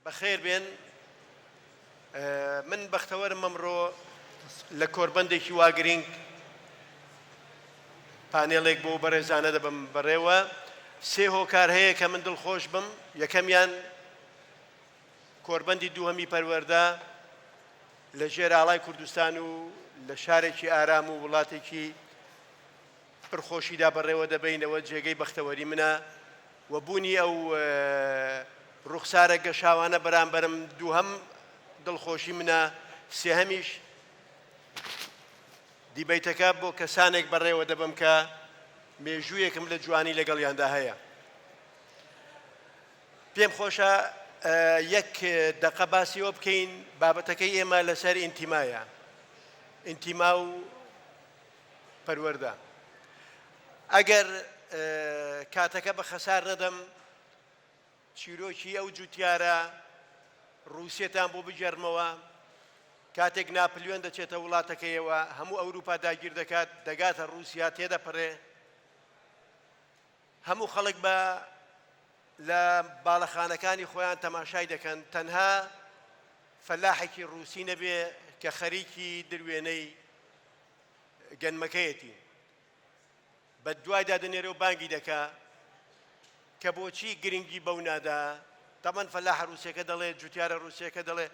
بەخێر بێن من بەختەوەرم ئەمڕۆ لە کۆربەندێکی وا گرنگ پانێڵێک بۆ بەڕێزانە دەبم بەڕێوە سێ هۆکار هەیە کە من دڵخۆش بم. یەکەمیان کۆربەندی دووهەمی پەروەردە لە ژێر ئاڵای کوردستان و لە شارێکی ئارام و وڵاتێکی پرخۆشیدا بەڕێوە دەبینەوە جێگەی بەختەوەری منە و بوونی ئەو ڕوخسارە گەشاوانە بەرامبەرم دووهەم دڵخۆشی منە. سێهەمیش دیبەیتەکە بۆ کەسانێک بەڕێوە دەبم کە مێژوویەکم لە جوانی لەگەڵیاندا هەیە. پێم خۆشە یەک دەقە باسیەوە بکەین بابەتەکەی ئێمە لەسەر ئینتیمایە، ئینتیما و پەروەردە. ئەگەر کاتەکە بە خەسار نەدەم چیرۆکی ئەو جوتیارە ڕووسیەتان بۆ بجێڕمەوە کاتێک ناپلیۆن دەچێتە وڵاتەکەیەوە هەموو ئەوروپا داگیر دەکات دەگاتە ڕووسیا تێدەپەڕێ، هەموو خەڵک بە لە باڵەخانەکانی خۆیان تەماشای دەکەن، تەنها فەلاحێکی ڕووسی نەبێ کە خەریکی دروێنەی گەنمەکەیەتی بە دوای دادنێرە و بانگی دەکا کە بۆچی گرنگی بەو نادا. تەمەەن فەلاحە ڕووسیەکە دەڵێ جوتیارە ڕووسیەکە دەڵێ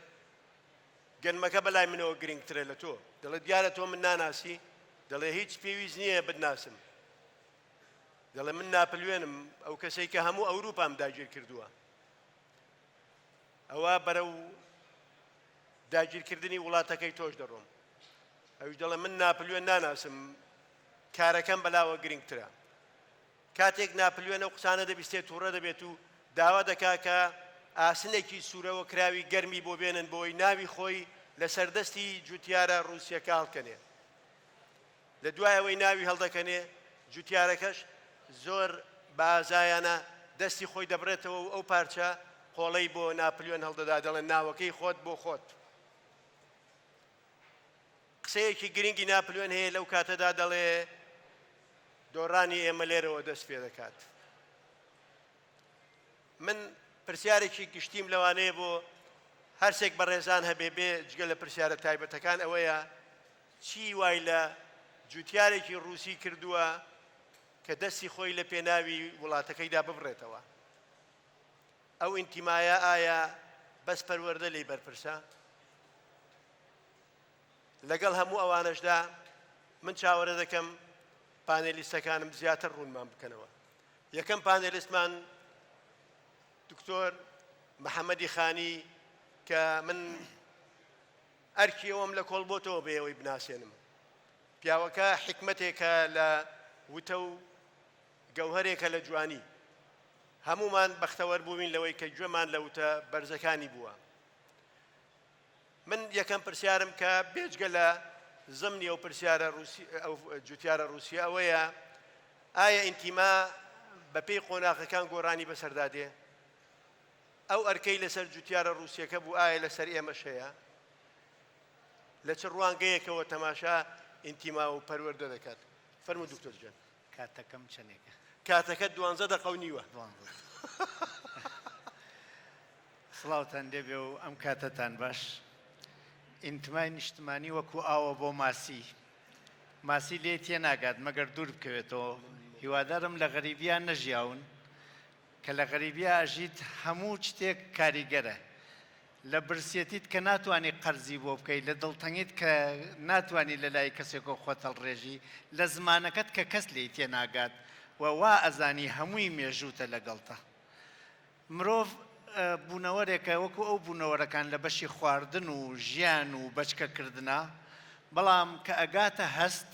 گەنمەکە بەلای منەوە گرنگترە لە تۆ، دەڵێ دیارە تۆ من ناناسی، دەڵێ هیچ پێویست نییە بتناسم، دەڵێ من ناپلیێنم ئەو کەسەی کە هەموو ئەوروپام داگیر کردووە. ئەوە بەرەو داگیرکردنی وڵاتەکەی تۆش دەڕۆم، ئەوش دەڵێ من ناپلیۆن ناناسم کارەکەم بەلاوە گرنگترە. کاتێک ناپلیۆن ئەو قسانە دەبیستێت تووڕە دەبێت و داوا دەکا کە ئاسنێکی سوورەوە کراوی گەرمی بۆ بێنن بۆی ناوی خۆی لە سەردەستی جوتیارە ڕووسیەکە هەڵکەنێ. لە دوایەوەی ناوی هەڵدەکەنێ جوتیارەکەش زۆر بازایانە دەستی خۆی دەبرێتەوە و ئەو پارچە قۆڵەی بۆ ناپلیۆن هەڵدەدا، دەڵێن ناوەکەی خۆت بۆ خۆت. قسەیەکی گرنگی ناپلیۆن هەیە لەو کاتەدا، دەڵێ دۆڕانی ئێمە لێرەوە دەست پێ دەکات. من پرسیارێکی گشتیم لەوانەیە بۆ هەرسێک بە ڕێزان هەبێ بێ جگە لە پرسیارە تایبەتەکان ئەوەیە چی وای لە جوتیارێکی ڕووسی کردووە کە دەستی خۆی لە پێناوی وڵاتەکەیدا ببڕێتەوە. ئەو ئینتیمایە ئایا بەس پەروەردە لێی بەرپرسە؟ لەگەڵ هەموو ئەوانەشدا من چاوەڕێ دەکەم پانێلیستەکانم زیاتر ڕوونمان بکەنەوە. یەکەم پانێلیستمان دکتۆر محەممەدی خانی کە من ئەرکی ئەوم لە کۆڵبۆتەوە بێ ئەوەی بناسێنم. پیاوەکە حکمەتێکە لە وتە و گەوهرێکە لە جوانی. هەمومان بەختەوەر بووین لەوەی کە گوێمان لە وتە بەرزەکانی بووە. من یەکەم پرسیارم کە بێجگە لە زمنی ئەو پرسیارە ئەو جوتیارە ڕووسیا ئەوەیە ئایا ئینتیما بە پێی قۆناغەکان گۆڕانی بەسەردادێ؟ ئەو ئەرکەی لەسەر جوتیارە ڕووسیەکە بوو ئایا لەسەر ئێمەش هەیە؟ لە چ ڕوانگەیەکەوە تەماشا ئینتیما و پەروەردە دەکات؟ فەرموو دکتۆر جان. کاتەکەم چەندێکە؟ کاتەکە 12 دقە و نیوە. سڵاوتان دەبێ و ئەم کاتەتان باش. ئینتیمای نیشتمانی وەکو ئاوە بۆ ماسی لێ تێ ناگات مەگەر دوور بکەوێتەوە. هیوادارم لە غەریبیان نەژیاون کە لە غەریبیا ئەژیت هەموو شتێک کاریگەرە. لە برسێتیت کە ناتوانانی قەرزی بۆ بکەیت، لە دڵتەنگیت کە ناتوانانی لە لای کەسێکەوە خۆت هەڵڕێژی، لە زمانەکەت کە کەس لێی تێ ناگات و وا ئەزانی هەمووی مێژووتە لەگەڵتە. مرۆڤ بوونەوەرێکە وەکو ئەو بوونەوەرەکان لە بەشی خواردن و ژیان و بەچکەکردنە، بەڵام کە ئەگاتە هەست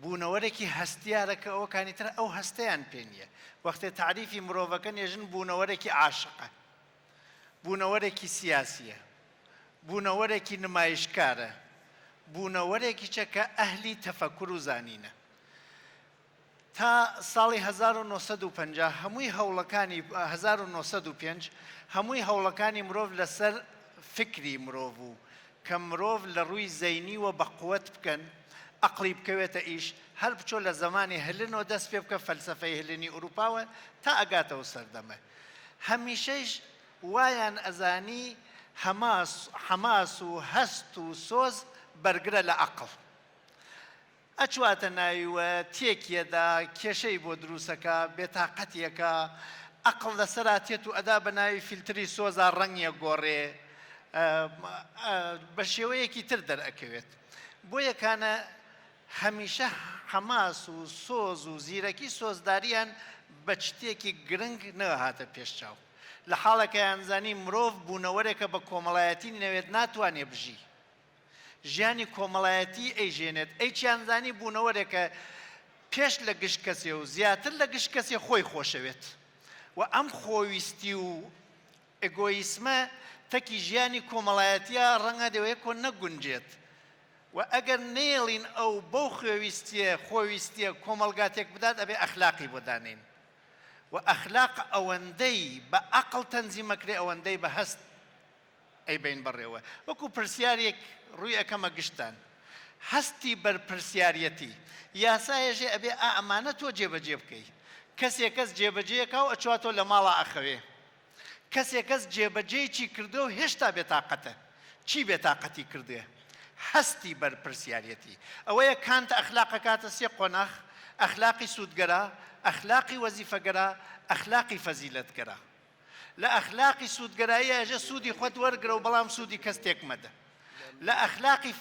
بوونەوەرێکی هەستیارەکە ئەوەکانی تر ئەو هەستەیان پێ نییە. وەختێ تعریفی مرۆڤەکە نێژن بوونەوەرێکی عاشقە، بوونەوەرێکی سیاسیە، بوونەوەرێکی نمایشکارە، بوونەوەرێکی چەکە ئەهلی تەفەکر و زانینە. تا ساڵی 1950 هەمووی هەوڵەکانی 1905 هەمووی هەوڵەکانی مرۆڤ لەسەر فکری مرۆڤ بوو کە مرۆڤ لە ڕووی زەینیوە بەقووەت بکەن، عەقڵی بکەوێتە ئیش، هەر بچۆ لە زمانی هەلنەوە دەست پێ بکە فەلسەفەی هەلێنی ئوروپاوە تا ئەگاتەوە سەردەمە. هەمیشەیش وایان ئەزانی حەماس و هەست و سۆز بەرگرە لە عەقڵ ئەچواتە ناویوە تێکیەدا کێشەی بۆ دروستەکە بێتاقەتیەکە عەقڵ لەسەرا تێت و ئەدا بە ناوی فیلتری سۆزا ڕەنگیە گۆڕێ بە شێوەیەکی تر دەرئەکەوێت بۆ یەکانە هەمیشە حەماس و سۆز و زیرەکی سۆزداریان بە شتێکی گرنگ نەهاتە پێشچاو لە حاڵەکە یانزانی مرۆڤ بوونەوەرێکە بە کۆمەڵایەتی نەوێت ناتوانێ بژی ژیانی کۆمەڵایەتی ئەیژێنێت ئەیچیانزانی بوونەوەرێکە پێش لە گشت کەسێ و زیاتر لە گشت کەسێ خۆی خۆشەوێت و ئەم خۆویستی و ئێگۆیسمە تەکی ژیانی کۆمەڵایەتیە ڕەنگە دەوێت کۆ نەگونجێت و ئەگەر نێڵین ئەو بەو خۆویستیە کۆمەڵگاتێک بدات ئەبێ ئەخلاقی بۆ دانین و ئەخلاق ئەوەندەی بە عەقڵ تەنزیمەکرێ ئەوەندەی بە هەست ئەیبین بەڕێوە وەکو پرسیارێک ڕووی ئەەکەمە گشتان هەستی بەرپرسیارەتی یاسایەژێ ئەبێ ئەمانە تۆ جێبەجێ بکەی کەسێکەس جێبەجێەکە و ئەچواتۆ لە ماڵە ئەخەوێ کەسێکەس جێبەجێی چی کردو و هێشتا بێتاقەتە چی بێتاقەتی کردێ هەستی بەرپرسیارەتی ئەوەیە کانت ئەخلاقە کاتە سێ قۆناغ ئەخلاقی سوودگەرە ئەخلاقی وەزیفەگەرە ئەخلاقی فەزیلەتگەرە لە ئەخلاقی سوودگەرایی ئەژە سوودی خۆت وەرگرە و بەڵام سوودی کەس تێک مەدە لە ئەخلاقی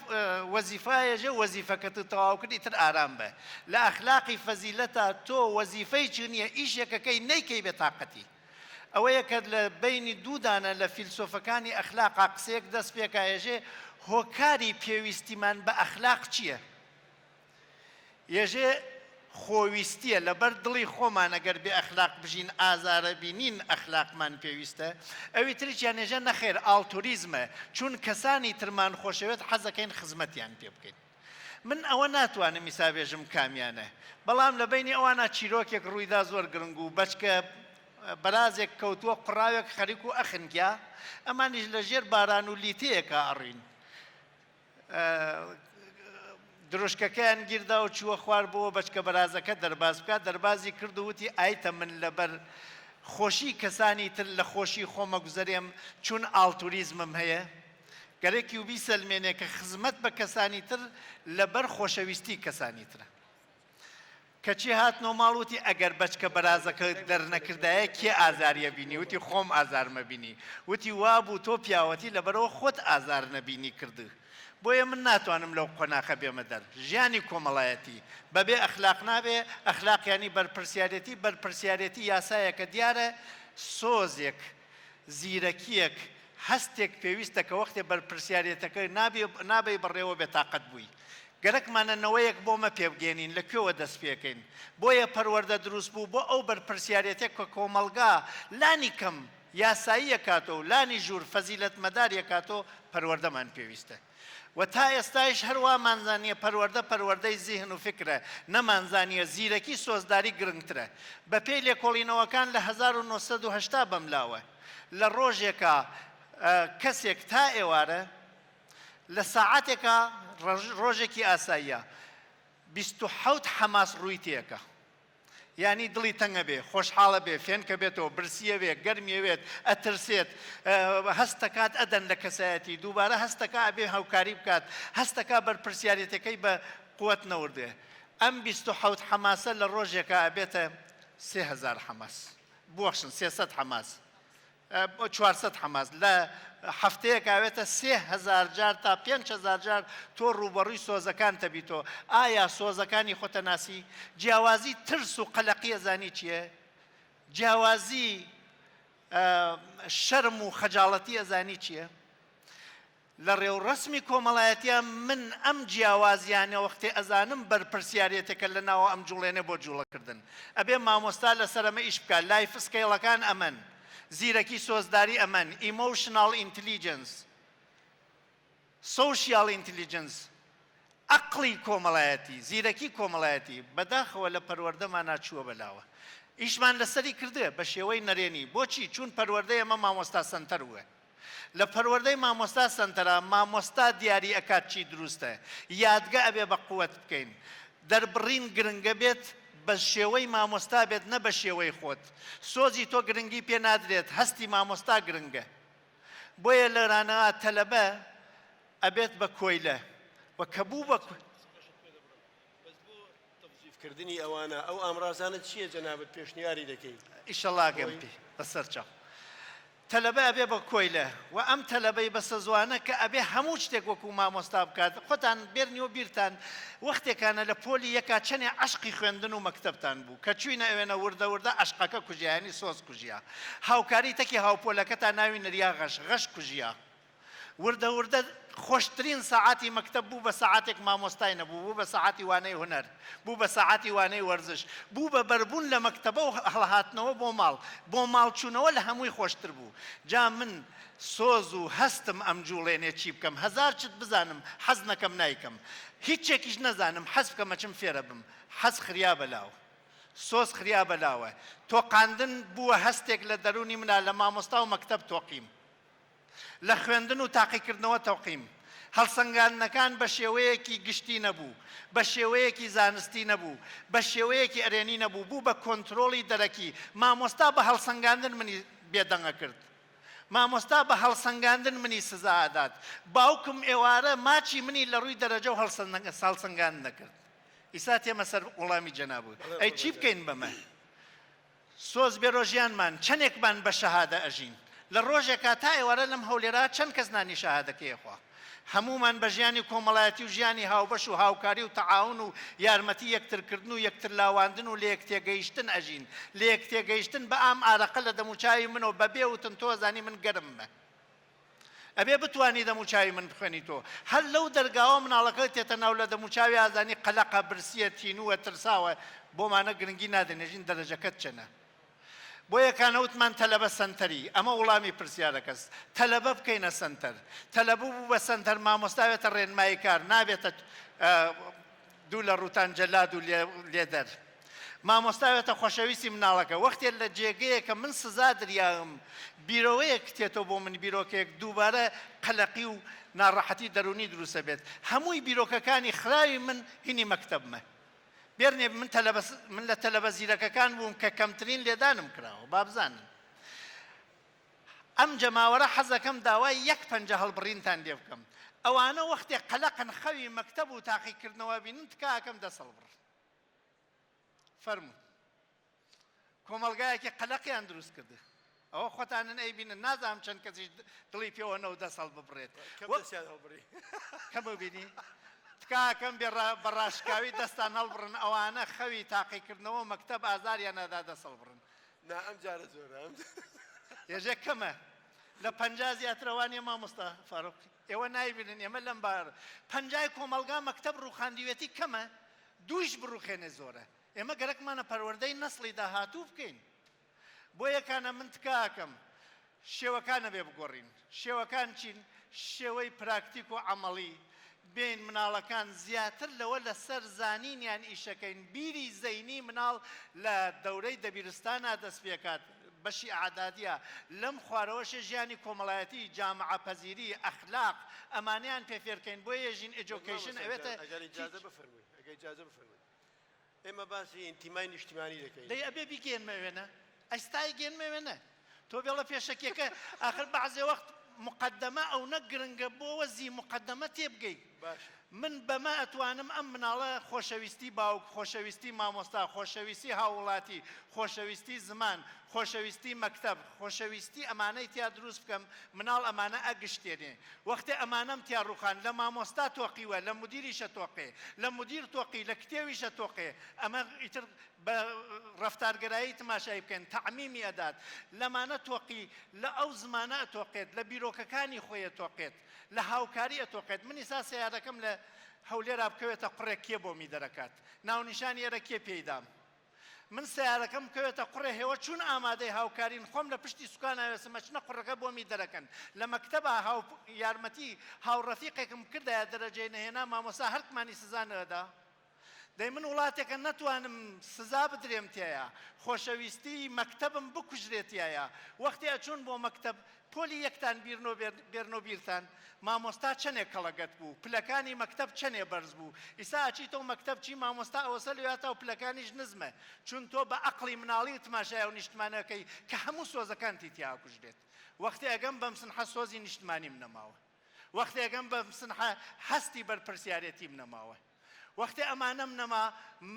وەزیفایەژە وەزیفەکەت تەواو کردی تر ئارام بە لە ئەخلاقی فەزیلەتە تۆ وەزیفەی چ نییە ئیشێکەکەی نەیکەی بێتاقەتی ئەوەیە کە لە بینی دوودانە لە فیلسۆفەکانی ئەخلاقا قسەیەک دەست پێکایەژێ هۆکاری پێویستیمان بە ئەخلاق چییە؟ یەژێ خۆویستیە لەبەر دڵی خۆمان ئەگەر بێ ئەخلاق بژین ئازارە بینین ئەخلاقمان پێویستە ئەوی تریشیان ێژە نەخێر ئالتوریزمە چون کەسانی ترمان خۆشەوێت حەزەکەین خزمەتیان پێ بکەین من ئەوە ناتوانم میسابێژم کامیانە بەڵام لە بینی ئەوانە چیرۆکێک ڕوویدا زۆر گرنگ و بەچکە بەرازێک کەوتووە قڕاوێک خەریک و ئەخنکیا ئەمانیش لە ژێر باران و لیتەیەکە ئەڕین درۆشکەکەیان گیردا و چووە خوار بۆەوە بەچکە بەرازەکە دەرباز بکات دەربازی کرد و وتی ئایتە من لەبەر خۆشی کەسانی تر لە خۆشی خۆمە گوزەرێم چون ئالتوریزمم هەیە گەرەکی و بیسەلمێنێ کە خزمەت بە کەسانی تر لەبەر خۆشەویستی کەسانی ترە کەچی هاتنەوە ماڵ وتی ئەگەر بەچکە بەرازەکە دەرنەکردایە کێ ئازاریە بینی وتی خۆم ئازارمە بینی وتی وابوو تۆ پیاوەتی لەبەرەوە خۆت ئازار نەبینی کردو بۆیە من ناتوانم لەو قۆناغە بێمە دەر ژیانی کۆمەڵایەتی بەبێ ئەخلاق نابێ ئەخلاقیانی بەرپرسیارەتی یاسایەکە دیارە سۆزێک زیرەکیەک هەستێک پێویستە کە وەختێ بەرپرسیارەتەکە نابێ بەڕێوە بێتاقەت بووی گەرەکمانە بۆمە پێبگەێنین لەکوێوە دەست پێکەین بۆیە پەروەردە دروست بوو بۆ ئەو بەرپرسیارەتێک کە کۆمەڵگا لانی کەم یاساییە کاتۆ و لانی ژوور فەزیلەت مەداریە کاتۆ پەروەردەمان پێویستە و تا ئێستایش هەروە مانزانیە پەروەردەی زیهن و فکرە نەمانزانیە زیرەکی سۆزداری گرنگترە بە پێی لێکۆڵینەوەکان لە 1970 بەملاوە لە ڕۆژێکە کەسێک تا ئێوارە لە ساعاتێکە ڕۆژێکی ئاساییە 27 حەماس ڕووی تێکە یعنی دڵی تەنگە بێ خۆشحاڵە بێ فێنکە بێتەوە برسیە بێ گەرمیەوێت ئەترسێت هەستەکات ئەدەن لە کەسایەتی دووبارە هەستەکە ئەبێ هاوکاری بکات هەستەکە بەرپرسیارەتەکەی بە قووەت نەوردێ ئەم 27 حەماسە لە ڕۆژێکە ئەبێتە 3000 حەماس بوەخشن 300 حەماس 400 حەماس لە هەفتەیەک ئاوێتە 3000 جار تا 5000 جار تۆ ڕوبەڕووی سۆزەکان تەبیتۆ ئایا سۆزەکانی خۆتە ناسی جیاوازی ترس و قەلەقی ئەزانی چییە جیاوازی شەرم و خەجاڵەتی ئەزانی چییە لە ڕێوڕەسمی کۆمەڵایەتیان من ئەم جیاوازیانە وەختێ ئەزانم بەرپرسیارەتێکە لە ناوە ئەم جوڵێنێ بۆ جوڵەکردن ئەبێ مامۆستا لەسەرەمە ئیش بکات لای فسکەیڵەکان ئەمەن زیرەکی سۆزداری ئەمەن emotional intelligence social intelligence عەقڵی کۆمەڵایەتی زیرەکی کۆمەڵایەتی بەداخەوە لە پەروەردەمان ناچووە بەلاوە ئیشمان لەسەری کردێ بە شێوەی نەرێنی بۆچی چون پەروەردەی ئەمە مامۆستا سەنتەر وە لە پەروەردەی مامۆستا سەنتەرە مامۆستا دیاری ئەکات چی دروستە یادگە ئەبێ بە قووەت بکەین دەربڕین گرنگە بێت بە شێوەی مامۆستا بێت نە بە شێوەی خۆت سۆزی تۆ گرنگی پێ نادرێت هەستی مامۆستا گرنگە بۆیە لەرانەوە تەلەبە ئەبێت بە کۆیلە و کە بوو بە کردنی ئەوانە ئەو ئامرازانە چییە جەنابەت پێشنیاری دەکەی ئیشەڵا گەمپی بەسەر چاو تەلەبە ئەبێ بە کۆیلە و ئەم تەلەبەی بەسە زوانە کە ئەبێ هەموو شتێک وەکو مامۆستا بکات خۆتان بێرنیوە بیرتان وەختێکانە لە پۆلی یەکا چەندێ عەشقی خوێندن و مەکتەبتان بوو کە چوینە ئەوێنە وردە وردە عەشقەکە کوژیانی سۆز کوژیا هاوکاری تەکی هاوپۆلەکەتان ناوی نەریا غەش کوژیا وردە وردە خۆشترین ساعاتی مەکتەب بوو بە ساعاتێک مامۆستای نەبوو بوو بە ساعاتی وانەی هونەر بوو بە ساعاتی وانەی وەرزش بوو بە بەربوون لە مەکتەبە و هەڵهاتنەوە بۆ ماڵچوونەوە لە هەمووی خۆشتر بوو جا من سۆز و هەستم ئەم جوڵێنێ چی بکەم هەزار چت بزانم حەز نەکەم نایکەم هیچێکیش نەزانم حەز بکەم ئەچم فێرە بم حەز خریا بەلاو سۆز خریا بەلاوە تۆقاندن بووە هەستێک لە دەرونی منە لە مامۆستا و مەکتەب تۆقیم لە خوێندن و تاقیکردنەوە تەوقیم هەڵسەنگاندنەکان بە شێوەیەکی گشتی نەبوو بە شێوەیەکی زانستی نەبوو بە شێوەیەکی ئەرێنی نەبوو بوو بە کۆنتترۆڵی دەرەکی مامۆستا بە هەڵسەنگاندن منی بێدەنگە کرد مامۆستا بە هەڵسەنگاندن منی سزادات باوکم ئێوارە ماچی منی لە ڕووی دەرەجە و هەڵسەنگاند نەکرد ئیسا تێمە سەر وەڵامی جەنابوو ئەی چی بکەین بەمە سۆز بێڕۆژیانمان چەندێکمان بە شەهادە ئەژین لە ڕۆژێکا تا ئێوارە لەم هەولێرا چەند کەس نانی شەهادەکەیەخوا هەمومان بە ژیانی کۆمەڵایەتی و ژیانی هاوبەش و هاوکاری و تەعاون و یارمەتی یەکترکردن و یەکتر لاواندن و لە یەکتێگەیشتن ئەژین لە یەکتێگەیشتن بە ئام ئارەقە لە دەموچاوی منەوە بەبێ وتن تۆ زانی من گەرممە ئەبێ بتوانی دەموچاوی من بخوێنی تۆ هەر لەو دەرگاوە مناڵەکە تێتە ناو لە دەموچاوی ئازانی قەلەقە برسیە تینووە ترساوە بۆمانە گرنگی نادەنێژین دەرەجەکەت چەنە بۆ یەکانەوتمان تەلەبە سەنتەری ئەمە وڵامی پرسیارەکەس تەلەبە بکەینە سەنتەر تەلەبە بوو بە سەنتەر مامۆستاوێتە ڕێنمایی کار نابێتە دوو لە ڕووتان جەلاد و لێدەر مامۆستاوێتە خۆشەویستی مناڵەکە وەختێک لە جێگەیە کە من سزا دریاغم بیرۆوەیەک تێتەوە بۆ من بیرۆکەیەک دووبارە قەلەقی و ناڕەحەتی دەرونی دروستە بێت هەمووی بیرۆکەکانی خراوی من هینی مەکتەبمە بێرنێ من لە تەلەبە زیرەکەکان بووم کە کەمترین لێدانم کراوە با بزانن ئەم جەماوەرە حەزەکەم داوای یەک پەنجە هەڵبڕینتان لێ بکەم ئەوانە وەختێک قەلەقن خەوی مەکتەب و تاقیکردنەوە بینن تکاکەم دەسەڵ بڕ فەرموو کۆمەلگایەکی قەلەقیان دروست کردە ئەوە خۆتانن ئەیبینن نازانم چەند کەسیش دڵی پێوە نەو دەسەڵ ببڕێت کەم ببینی تکاکەم بەڕاشکاوی دەستان هەڵبڕن ئەوانە خەوی تاقیکردنەوە مەکتەب ئازاریان نەدا دەسەڵ بڕن نا ئەم جارە زۆرە ێژێک کەمە لە پەنجا زیاترەوانیە مامۆستا فاڕۆقی ئێوە نایبینن ئێمە لەم بار پەنجای کۆمەلگا مەکتەب ڕووخاندوێتی کەمە دووش بڕووخێنێ زۆرە ئێمە گەرەکمانە پەروەردەی نەسڵی داهاتوو بکەین بۆ یەکانە من تکاکەم شێوەکانە بێ بگۆڕین شێوەکان چین شێوەی پراکتیک و عەمەڵی بین مناڵەکان زیاتر لەوە لەسەر زانینیان ئیشەکەین بیری زەینی مناڵ لە دەورەی دەبیرستانە دەست پێکات بەشی ئاعدادیە لەم خوارەوەشە ژیانی کۆمەڵایەتی جامعە پەزیری ئەخلاق ئەمانیان پێفێرکەین بۆ یەژین ئێجوکیشن ئەوێتە ئەگەر ئیجازە بفەرمووی ئێمە باسی ئینتیمای نیشتیمانی دەکەین دەی ئەبێ بیگەێنمە وێنە ئەستای گەێنمە وێنە تۆ بێڵە پێشەکێکە ئاخر بەعزێ وەخت مقدمە ئەو نەک گرنگە بۆوە زی مقدمە تێبگەی من بەمە ئەتوانم ئەم مناڵە خۆشەویستی باوک خۆشەویستی مامۆستا خۆشەویستی هاوڵاتی خۆشەویستی زمان خۆشەویستی مەکتەب خۆشەویستی ئەمانەی تیا دروست بکەم مناڵ ئەمانە ئەگشتێنێ وەختێ ئەمانەم تیا ڕووخان لە مامۆستا تۆقیوە لە مدیریشە تۆقێ لە مدیر تۆقی لە کتێویشە تۆقێ ئەمە ئیتر بە ڕەفتارگەرایی تماشای بکەن تەعمیمی ئەدات لەمانە تۆقی لە ئەو زمانە ئەتۆقێت لە بیرۆکەکانی خۆی ئەتۆقێت لە هاوکاری ئەتۆقێت من ئێستا سیارەکەم لە هەولێرا بکەوێتە قوڕێک کێ بۆ می دەرەکات ناونیشانی ئێرە کێ پێیدام من سیارەکەم بکەوێتە قوڕێ هێوە چون ئامادەی هاوکارین خۆم لە پشتی سوکان ئاوێسمە چنە قوڕەکە بۆ می دەرەکەن لە مەکتەبە یارمەتی هاوڕەفیقێکم کردایە دەرەجەی نەهێنا مامۆستا هەرکمانی سزانەوەدا دەی من وڵاتێکە نەتوانم سزا بدرێم تایە خۆشەویستی مەکتەبم بکوژرێتایە وەختی ئەچوون بۆ مەکتەب پۆلی یەکتان بێرنۆ بیرتان مامۆستا چەندێک کەڵەگەت بوو پلەکانی مەکتەب چەندێ بەرز بوو ئیسا ئەچیتەوە مەکتەب چی مامۆستا ئەوەسە لێواتە و پلەکانیش نزمە چون تۆ بە عەقڵی مناڵی و تماشای و نیشتمانەکەی کە هەموو سۆزەکانتی تیا کوژرێت وەختی ئەگەم بەم سنحە سۆزی نیشتمانیم نەماوە وەختی ئەگەم بەم سنحە هەستی بەرپرسیارەتیم نەماوە وەختی ئەمانەم نەما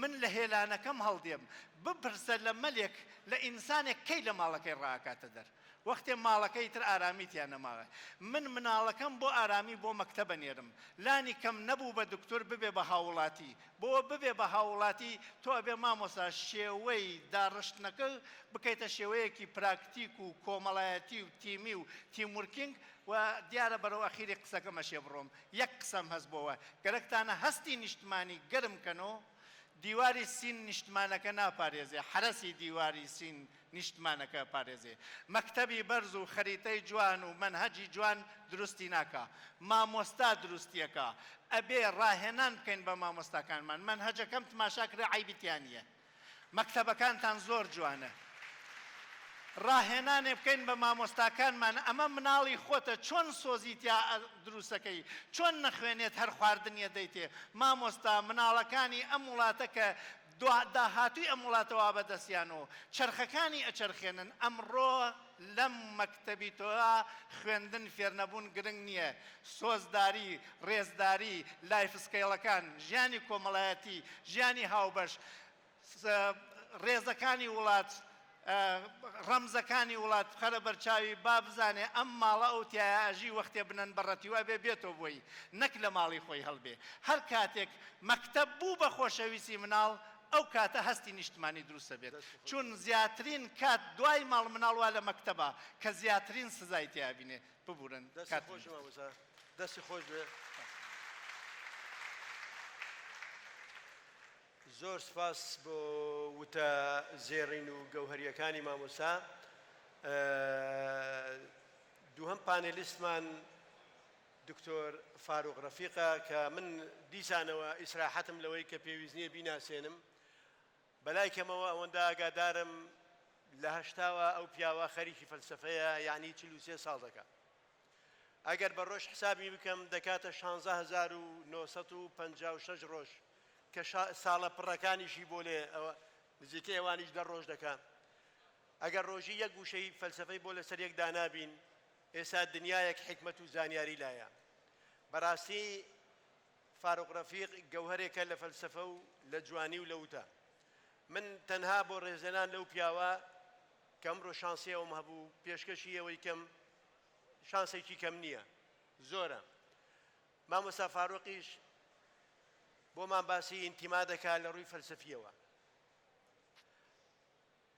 من لە هێلانەکەم هەڵدێم بپرسە لە مەلێک لە ئینسانێک کەی لە ماڵەکەی ڕاکاتە دەر وەختێ ماڵەکەی تر ئارامیتیان نەماوە من مناڵەکەم بۆ ئارامی بۆ مەکتەبە نێرم لانی کەم نەبوو بە دکتۆر ببێ بە هاوڵاتی بۆ ببێ بە هاوڵاتی تۆ ئەبێ مامۆستا شێوەی داڕشتنەکە بکەیتە شێوەیەکی پراکتیک و کۆمەڵایەتی و تیمی و تیمورکینگ و دیارە بەرەو ئەخیری قسەکەمە شێ بڕۆم یەک قسەم هەست بۆوە گەرەکتانە هەستی نیشتمانی گەرم کەنەوە دیواری سین نیشتمانەکە ناپارێزێ حرەسی دیواری سین نیشتمانەکە پارێزێ مەکتەبی بەرز و خەریتەی جوان و مەنهەجی جوان دروستی ناکە مامۆستا دروستیەکە ئەبێ ڕاهێنان بکەین بە مامۆستاکانمان مەنهەجەکەم تماشاکرێ عیبیتیان نییە مەکتەبەکانتان زۆر جوانە ڕاهێنانێ بکەین بە مامۆستاکانمان ئەمە مناڵی خۆتە چۆن سۆزیتیا دروستەکەی چۆن نەخوێنێت هەر خواردنیە دەیتێ مامۆستا مناڵەکانی ئەم وڵاتە کە داهاتووی ئەم وڵاتەوە بەدەستیانەوە چرخەکانی ئەچرخێنن ئەمڕۆ لەم مەکتەبی تۆە خوێندن فێرنەبوون گرنگ نییە سۆزداری ڕێزداری لایف سکەیڵەکان ژیانی کۆمەڵایەتی ژیانی هاوبەش ڕێزەکانی وڵات ڕەمزەکانی وڵات خەرە بەرچاوی با بزانێ ئەم ماڵە ئەو تایاژی وەختێ بنەن بەڕەتیوا بێ بێتەوە بۆی نەک لە ماڵی خۆی هەڵبێ هەر کاتێک مەکتەب بوو بە خۆشەویستی مناڵ ئەو کاتە هەستی نیشتمانی دروستە بێت چون زیاترین کات دوای ماڵ مناڵوا لە مەکتەبە کە زیاترین سزای تیابینێ ببورن دەستی خۆش بێ زۆر سپاس بۆ وتە زێڕین و گەوهەریەکانی مامۆستا دووهەم پانێلیستمان دکتۆر فاروق ڕەفیقە کە من دیسانەوە ئیسراحەتم لەوەی کە پێویست نییە بیناسێنم بەلای کەمەوە ئەوەندە ئاگادارم لە هەشتاوە ئەو پیاوە خەریکی فەلسەفەیە یعنی 43 ساڵ دەکات ئەگەر بە ڕۆژ حسابی بکەم دەکاتە 16956 ڕۆژ کە ساڵە پڕەکانیشی بۆ لێ ئەوە نزیکەی ئەوانیش 10 ڕۆژ دەکات ئەگەر ڕۆژی یەک گوشەی فەلسەفەی بۆ لەسەر یەک دانابین ئێستا دنیایەک حکمت و زانیاری لایە بەڕاستی فاروق ڕەفیق گەوهەرێکە لە فەلسەفە و لە جوانی و لە وتە من تەنها بۆ ڕێزێنان لەو پیاوە کە ئەمڕۆ شانسی ئەوم هەبوو پێشکەشی ئەوەی کەم شانسێکی کەم نییە زۆرە مامۆستا فاروقیش بۆمان باسی ئینتیما دەکات لە ڕووی فەلسەفیەوە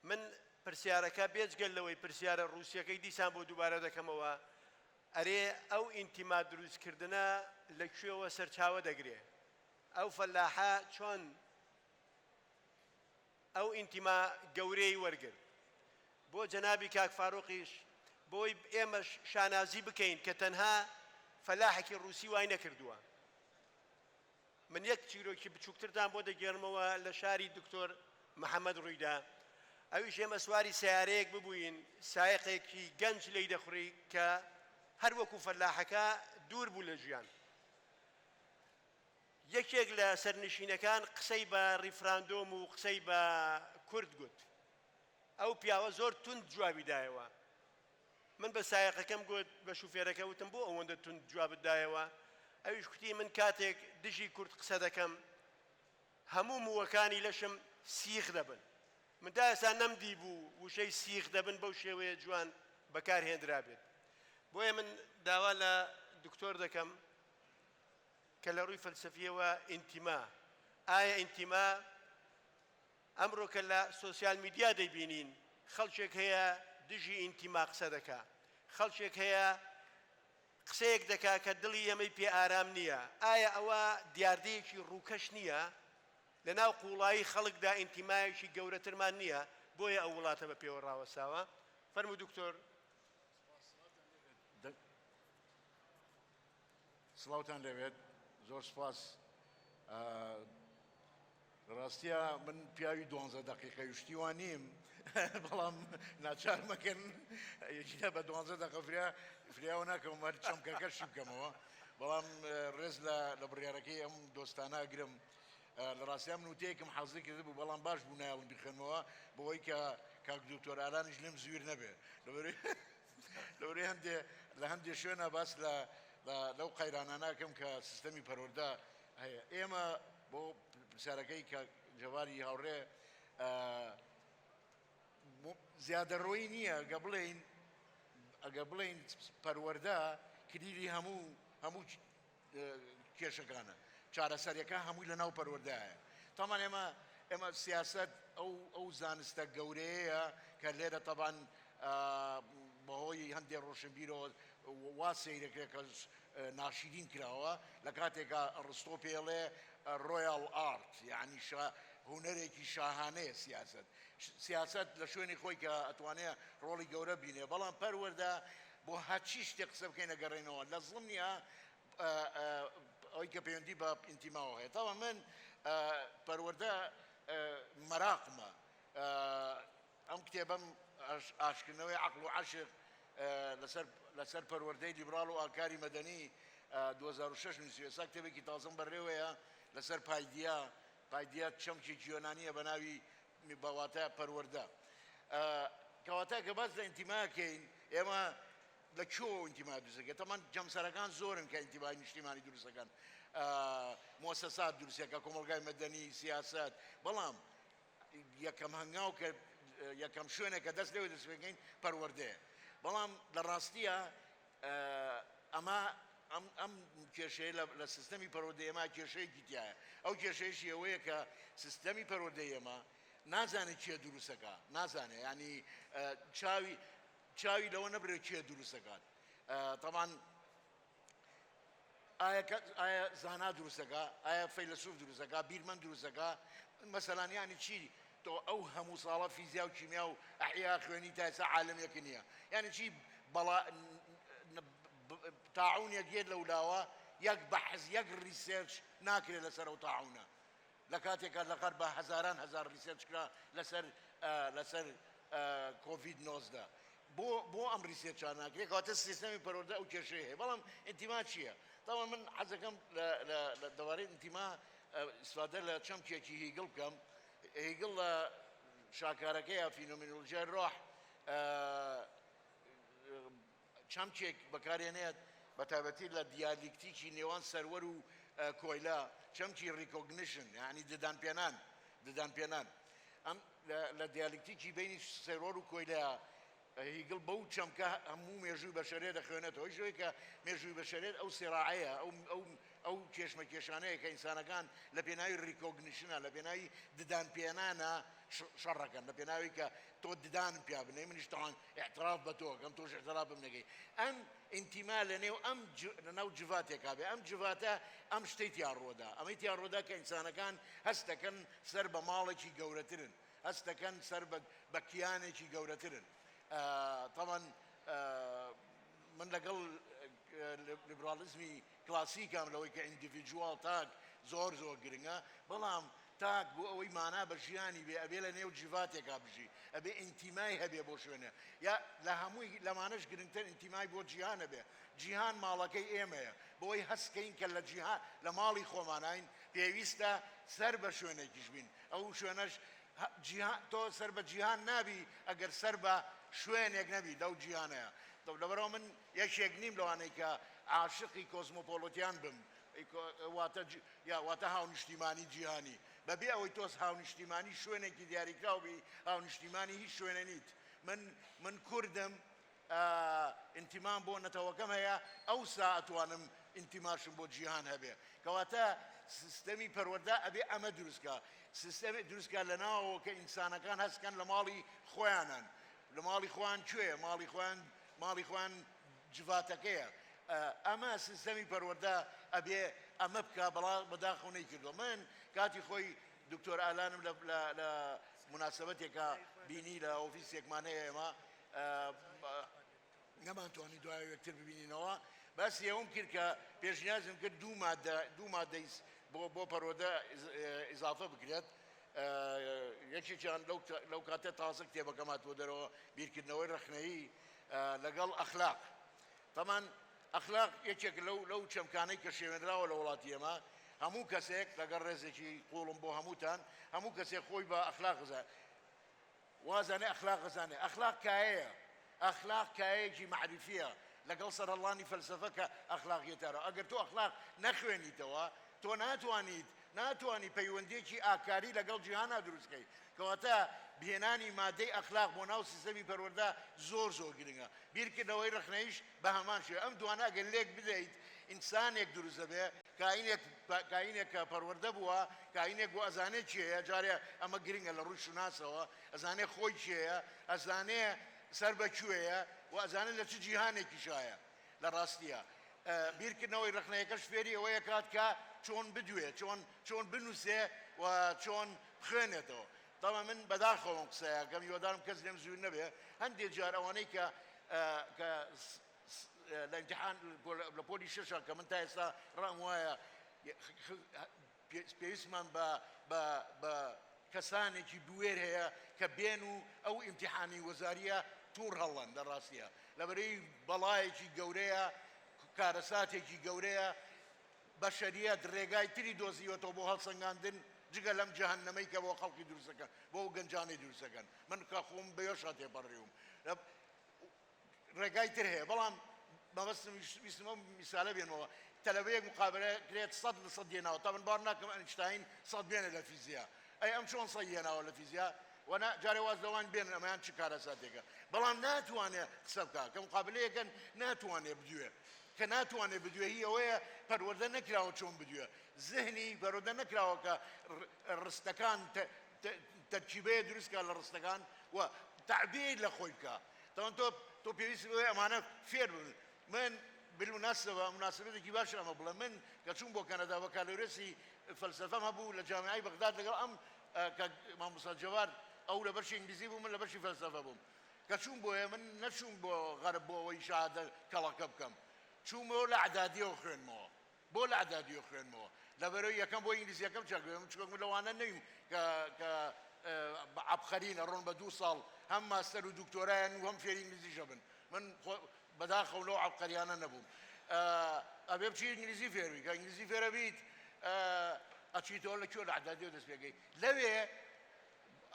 من پرسیارەکە بێجگەل لەوەی پرسیارە ڕووسیەکەی دیسان بۆ دووبارە دەکەمەوە ئەرێ ئەو ئینتیما دروستکردنە لەکوێوە سەرچاوە دەگرێ ئەو فەلاحە چۆن ئەو ئینتیما گەورەی وەرگرت بۆ جەنابی کاک فاروقیش بۆی ئێمە شانازی بکەین کە تەنها فەلاحێکی ڕووسی وای نەکردووە من یەک چیرۆکی بچووکترتان بۆ دەگێڕمەوە لە شاری دکتۆر محەممەد ڕوویدا ئەویش ئێمە سواری سیارەیەک ببووین سایقێکی گەنج لی دەخوڕی کە هەر وەکو فەلاحەکە دوور بوو لە ژیان یەکێک لە سەرنشینەکان قسەی بە ریفراندۆم و قسەی بە کورد گوت ئەو پیاوە زۆر تند جوابی دایەوە من بە سایقەکەم گوت بە شوفێرەکە وتم بۆ ئەوەندە تند جوابت دایەوە ئەویش کوتی من کاتێک دژی کورد قسە دەکەم هەموو مووەکانی لەشم سیخ دەبن من تا ئێستا نەمدی بوو وشەی سیخ دەبن بەو شێوەیە جوان بەکارهێنرا بێت بۆیە من داوا لە دکتۆر دەکەم کە لە ڕووی فەلسەفیەوە ئینتیما ئایا ئینتیما ئەمڕۆ کە لە سۆسیال میدیا دەیبینین خەڵکێک هەیە دژی ئینتیما قسە دەکا خەڵکێک هەیە قسەیەک دەکا کە دڵی ئەمەی پێ ئارام نییە ئایا ئەوە دیاردەیەکی ڕووکەش نییە لەناو قوڵایی خەڵکدا ئینتیمایەکی گەورەترمان نییە بۆیە ئەو وڵاتە بە پێوە ڕاوەستاوە فەرموو دکتۆر سڵاوتان لەوێت زۆر سپاس ڕاستیە من پیاوی 12 دقیقە شتیوان نیم بەڵام ناچار مەکەن یەکیدا بە 12 دقیقە فریاوە ناکەم هەر چەمکەکەشی بکەمەوە بەڵام ڕێز لە بڕیارەکەی ئەم دۆستانە گرم لە ڕاستیا من وتەیەکم حەزی کرد بوو بەڵام باش بوو نایڵم بخێنمەوە بەوەی کە کاک دکتۆر ئالانیش لێم زویر نەبێ لەوەرەی لە هەندێک شوێنە باس لەو قەیرانە ناکەم کە سیستەمی پەروەردە هەیە ئێمە بۆ پرسیارەکەی کە جەواری هاوڕێ زیادەڕۆی نییە ئەگە بڵێین پەروەردە کلیلی هەموو کێشەکانە چارەسەریەکە هەمووی لە ناو پەروەردایە تامان ئێمە سیاست ئەو زانستە گەورەیە کە لێرە تەبان بەهۆی هەندێک ڕۆشنبیرەوە وا سەیرەکرێت کە ناشرین کراوە لە کاتێکە ڕستۆ پێڵێ ڕۆیال ئارت یعنی هوەرێکی شاهانەیە سیاست لە شوێنی خۆی کە ئەتوانێت ڕۆڵی گەورە بینێ بەڵام پەروەردە بۆ هەچی شتێک قسە بکەین نەگەڕێنەوە لە زڵمیە ئەوەی کە پەیوەندی بە ئینتیماوە هەیە تاوە من پەروەردە مەراقمە ئەم کتێبەم ئاشکردنەوەی عەقڵ و عەشق لەسەر پەروەردەی لیبرال و ئاکاری مەدەنی 2006 نووسیوە کتێبێکی تازەم بەڕێوەیە لەسەر پایدیا چەمکێکی یۆنانیە بە ناوی بەواتە پەروەردە کەواتە کە باس لە ئینتیماکەین ئێمە لە کۆ ئینتیما دروستەکە تەمان جەمسەرەکان زۆرن کە ئینتیمای نیشتیمانی دروستەکەن مؤسسات دروستەکە کۆمەلگای مەدەنی سیاست بەڵام یەکەم هەنگاو کە یەکەم شوێنە کە دەست لێوە دەستپێکەین پەروەردەیە بەڵام لە ڕاستیە ئەم کێشەیە لە سیستەمی پەروەردەی ئێمە کێشەیەکی تایە ئەو کێشەیەشی ئەوەیە کە سیستەمی پەروەردەی ئێمە نازانێت چیە دروستەکە نازانێت ینی چاوی لەوە نەبرێت چیە دروستەکات تەمان ئایا زانا دروستەکە ئایا فەیلسوف دروستەکە بیرمەند دروستەکە مەسەلان یانی چی تۆ ئەو هەموو ساڵە فیزیا و کیمیا و ئەحیا خوێنی تا ئێستا عالەمێکی نییە یعنی چی تاعونێک یەک لەولاوە یەک بەحث یەک ریسێرچ ناکرێت لەسەر ئەو تاعونە لە کاتێکە لەقەر بە هەزاران هەزار ریسێرچ کرا لەسەر کۆڤید 19 بۆ ئەم ریسێرچان ناکرێت کەواتە سیستەمی پەروەردە ئەو کێشەیە هەیە بەڵام ئینتیما چییە؟ تاوە من حەزەکەم لە دەوارەی ئینتیما ئیسفادە لە چەمکێکی هیگڵ بکەم هیگڵ لە شاکارەکەیە فینۆمینۆلۆژیای ڕۆح چەمکێک بەکارهێنێت بە تایبەتی لە دیالکتیکی نێوان سەروەر و کۆیلا چەمکی ڕیکۆگنیشن یعنی ددانپێنان ئەم لە دیالکتیکی بینی سەروەر و کۆیلا هیگڵ بەو چەمکە هەموو مێژووی بەشەرێت دەخوێنێتەوە شوێ کە مێژووی بەشەرێت ئەو سێراعەیە ئەو کێشمەکێشانەیە کە ئینسانەکان لە پێناوی ڕیکۆگنیشنە لە پێناوی ددانپێنانە شەڕەکەن لە پێناوی کە تۆ ددانم پیا بنێ منیش تاوان احتراف بە تۆ کەم تۆش احتراف بم نەکەی ئەم ئینتیما لەناو جواتێکا بێ ئەم جواتە ئەم شتەی تیان ڕۆدا ئەمەی تیان ڕۆدا کە ئینسانەکان هەست دەکەن سەر بە ماڵێکی گەورەترن هەست دەکەن سەر بە کیانێکی گەورەترن طبعا من لەگەڵ لیبرالیزمی کلاسیکم لەوەی کە ئیندیڤیدوال تاک زۆر گرنگە بەڵام تاک بۆ ئەوەی مانا بە ژیانی بێ ئەبێ لە نێو جیڤاتێکا بژی ئەبێ ئینتیمای هەبێ بۆ شوێنە یا لە هەمووی لەمانەش گرنگتر ئینتیمای بۆ جیهانە بێ جیهان ماڵەکەی ئێمەیە بۆی هەستکەین کە لە جیهان لە ماڵی خۆمانین پێویستە سەر بە شوێنێکیش بین ئەو شوێنەش تۆ سەر بە جیهان نابی ئەگەر سەر بە شوێنێک نەبی لەو جیهانەیە لەبەرەوە من یەکێک نیم لەوانەی کە عاشقی کۆسمۆپۆلۆتیان بم واتە هاونیشتیمانی جیهانی بەبێ ئەوەی تۆس هاونیشتیمانی شوێنێکی دیاریکراوبی هاونیشتیمانی هیچ شوێنە نیت من کوردم ئینتیمان بۆ نەتەوەکەم هەیە ئەوسا ئەتوانم ئینتیماشم بۆ جیهان هەبێ کەواتە سیستەمی پەروەردە ئەبێ ئەمە دروستکە سیستەمی دروستکە لەناوەوە کە ئینسانەکان هەستکەن لە ماڵی خۆیانن لە ماڵی خۆیان کوێیە ماڵی خۆیان جواتەکەیە ئەمە سیستەمی پەروەردە ئەبێ ئەمە بکە بەداخەونەی کردو من کاتی خۆی دکتۆر ئالانم لە مناسبەتێکە بینی لە ئۆفیسێکمانەیە ئێمە نەمانتوانی دوای یەکتر ببینینەوە باسی ئەوم کرد کە پێشنیازم کرد دوو مادەی بۆ پەروەردە ئیزافە بکرێت یەکێکیان لەو کاتە تازە کتێبەکەمات بۆ دەرەوە بیرکردنەوەی ڕخنەیی لەگەڵ ئەخلاق. طبعاً ئەخلاق یەکێک لەو چەمکانەی کە شێوێنراوە لە وڵاتی ئێمە هەموو کەسێک لەگەڵ ڕێزێکی قوڵم بۆ هەمووتان هەموو کەسێک خۆی بە ئەخلاق غەزان وازانێ ئەخلاق غەزانێ ئەخلاق کایەیە ئەخلاق کایەیەکی معریفیە لەگەڵ سەرهەڵانی فەلسەفە کە ئەخلاقیەتەرە ئەگەر تۆ ئەخلاق نەخوێنیتەوە تۆ ناتوانی پەیوەندێکی ئاکاری لەگەڵ جیهانە دروستکەی کەواتە بهێنانی مادەی ئەخلاق بۆ ناو سیستەمی پەروەردە زۆر گرنگە بیرکردنەوەی ڕخنەیش بە هەمان شێوە ئەم دوانە ئەگەر لێک بدەیت ئینسانێک دروست دەبێ کاینێک کە پەروەردە بووە کاینێک بۆ ئەزانێت چیەیە جارێ ئەمە گرنگە لە ڕووی شوناسەوە ئەزانێ خۆی چیەیە ئەزانێ سەر بەکوێیە و ئەزانێت لە چ جیهانێکی شایە لە ڕاستیە بیرکردنەوەی ڕخنەیەکەش فێری ئەوەیە کات کە چۆن بدوێ چۆن بنووسێ و چۆن بخوێنێتەوە تاوا من بەداخەوەم قسەیە کەم هیوادارم کەس لێم زوو نەبێ هەندێک جار ئەوانەی کە لە ئیمتیحان لە پۆلی شەشە کە من تا ئێستا ڕام وایە پێویستمان بە کەسانێکی بوێر هەیە کە بێن و ئەو ئیمتیحانی وەزاریە توور هەڵەن لە ڕاستیە لەبەرەی بەڵایەکی گەورەیە کارەساتێکی گەورەیە بەشەریەت ڕێگای تری دۆزیوەتەوە بۆ هەڵسەنگاندن جگە لەم جەهەنەمەی کە بۆ خەڵکی دروستەکەن بۆ گەنجانەی دروستەکەن من کە خۆم بەیۆشا تێپەڕێوم ڕێگای تر هەیە بەڵام مەبەستم ویستمە میسالە بێنەوە تەلەبەیەک مقابلە کرێت 100% دێناوە تا من بار ناکەم ئەینشتاین 100 بێنە لە فیزیا ئەی ئەم چۆن 100 هێناوە لە فیزیا وەنا جارێ واز لەوان بێن ئەمەیان چ کارەساتێکە بەڵام ناتوانێت قسە بکە کە مقابلەیەکەن ناتوانێت بدوێ کە ناتوانێت بدوێ هی ئەوەیە پەروەردە نەکراوە چۆن بدوێ زهنی پەروەردە نەکراوە کە ڕستەکان تەرکیبەیە دروستکە لە ڕستەکان و تعبیر لە خۆی بکە تەوان تۆ پێویستی بۆی ئەمانە فێر ببن من بالمناسبة مناسبەتێکی باش ئەمە بڵێ من کە چوون بۆ کەنەدا بەکالۆرێسی فەلسەفەم هەبوو لە جامعای بەغداد لەگەڵ ئەم کە مامۆستا جەواد ئەو لە بەشی ئینگلیزی بوو من لە بەشی فەلسەفە بووم کە چوون بۆیە من نەچوون بۆ غەرب بۆ ئەوەی شادە کەڵەکە بکەم چوومەوە لە عەدادیەوە خوێنمەوە بۆ لە عەدادیەوە خوێنمەوە لەبەرەوەی یەکەم بۆ ئینگلیزیەکەم چاکوێ من چکۆک لەوانە نەویم کە عەبقەرینە ڕۆن بە 2 ساڵ هەم ماستەر و دکتۆرایان و هەم فێری ئینگلیزیشە بن من بەداخەو لەو عەبقەریانە نەبووم ئەبێ بچی ئینگلیزی فێروی کە ئینگلیزی فێرە بیت ئەچیتەوە لەکوێ لە عەدادیەوە دەست پێگەی لەوێ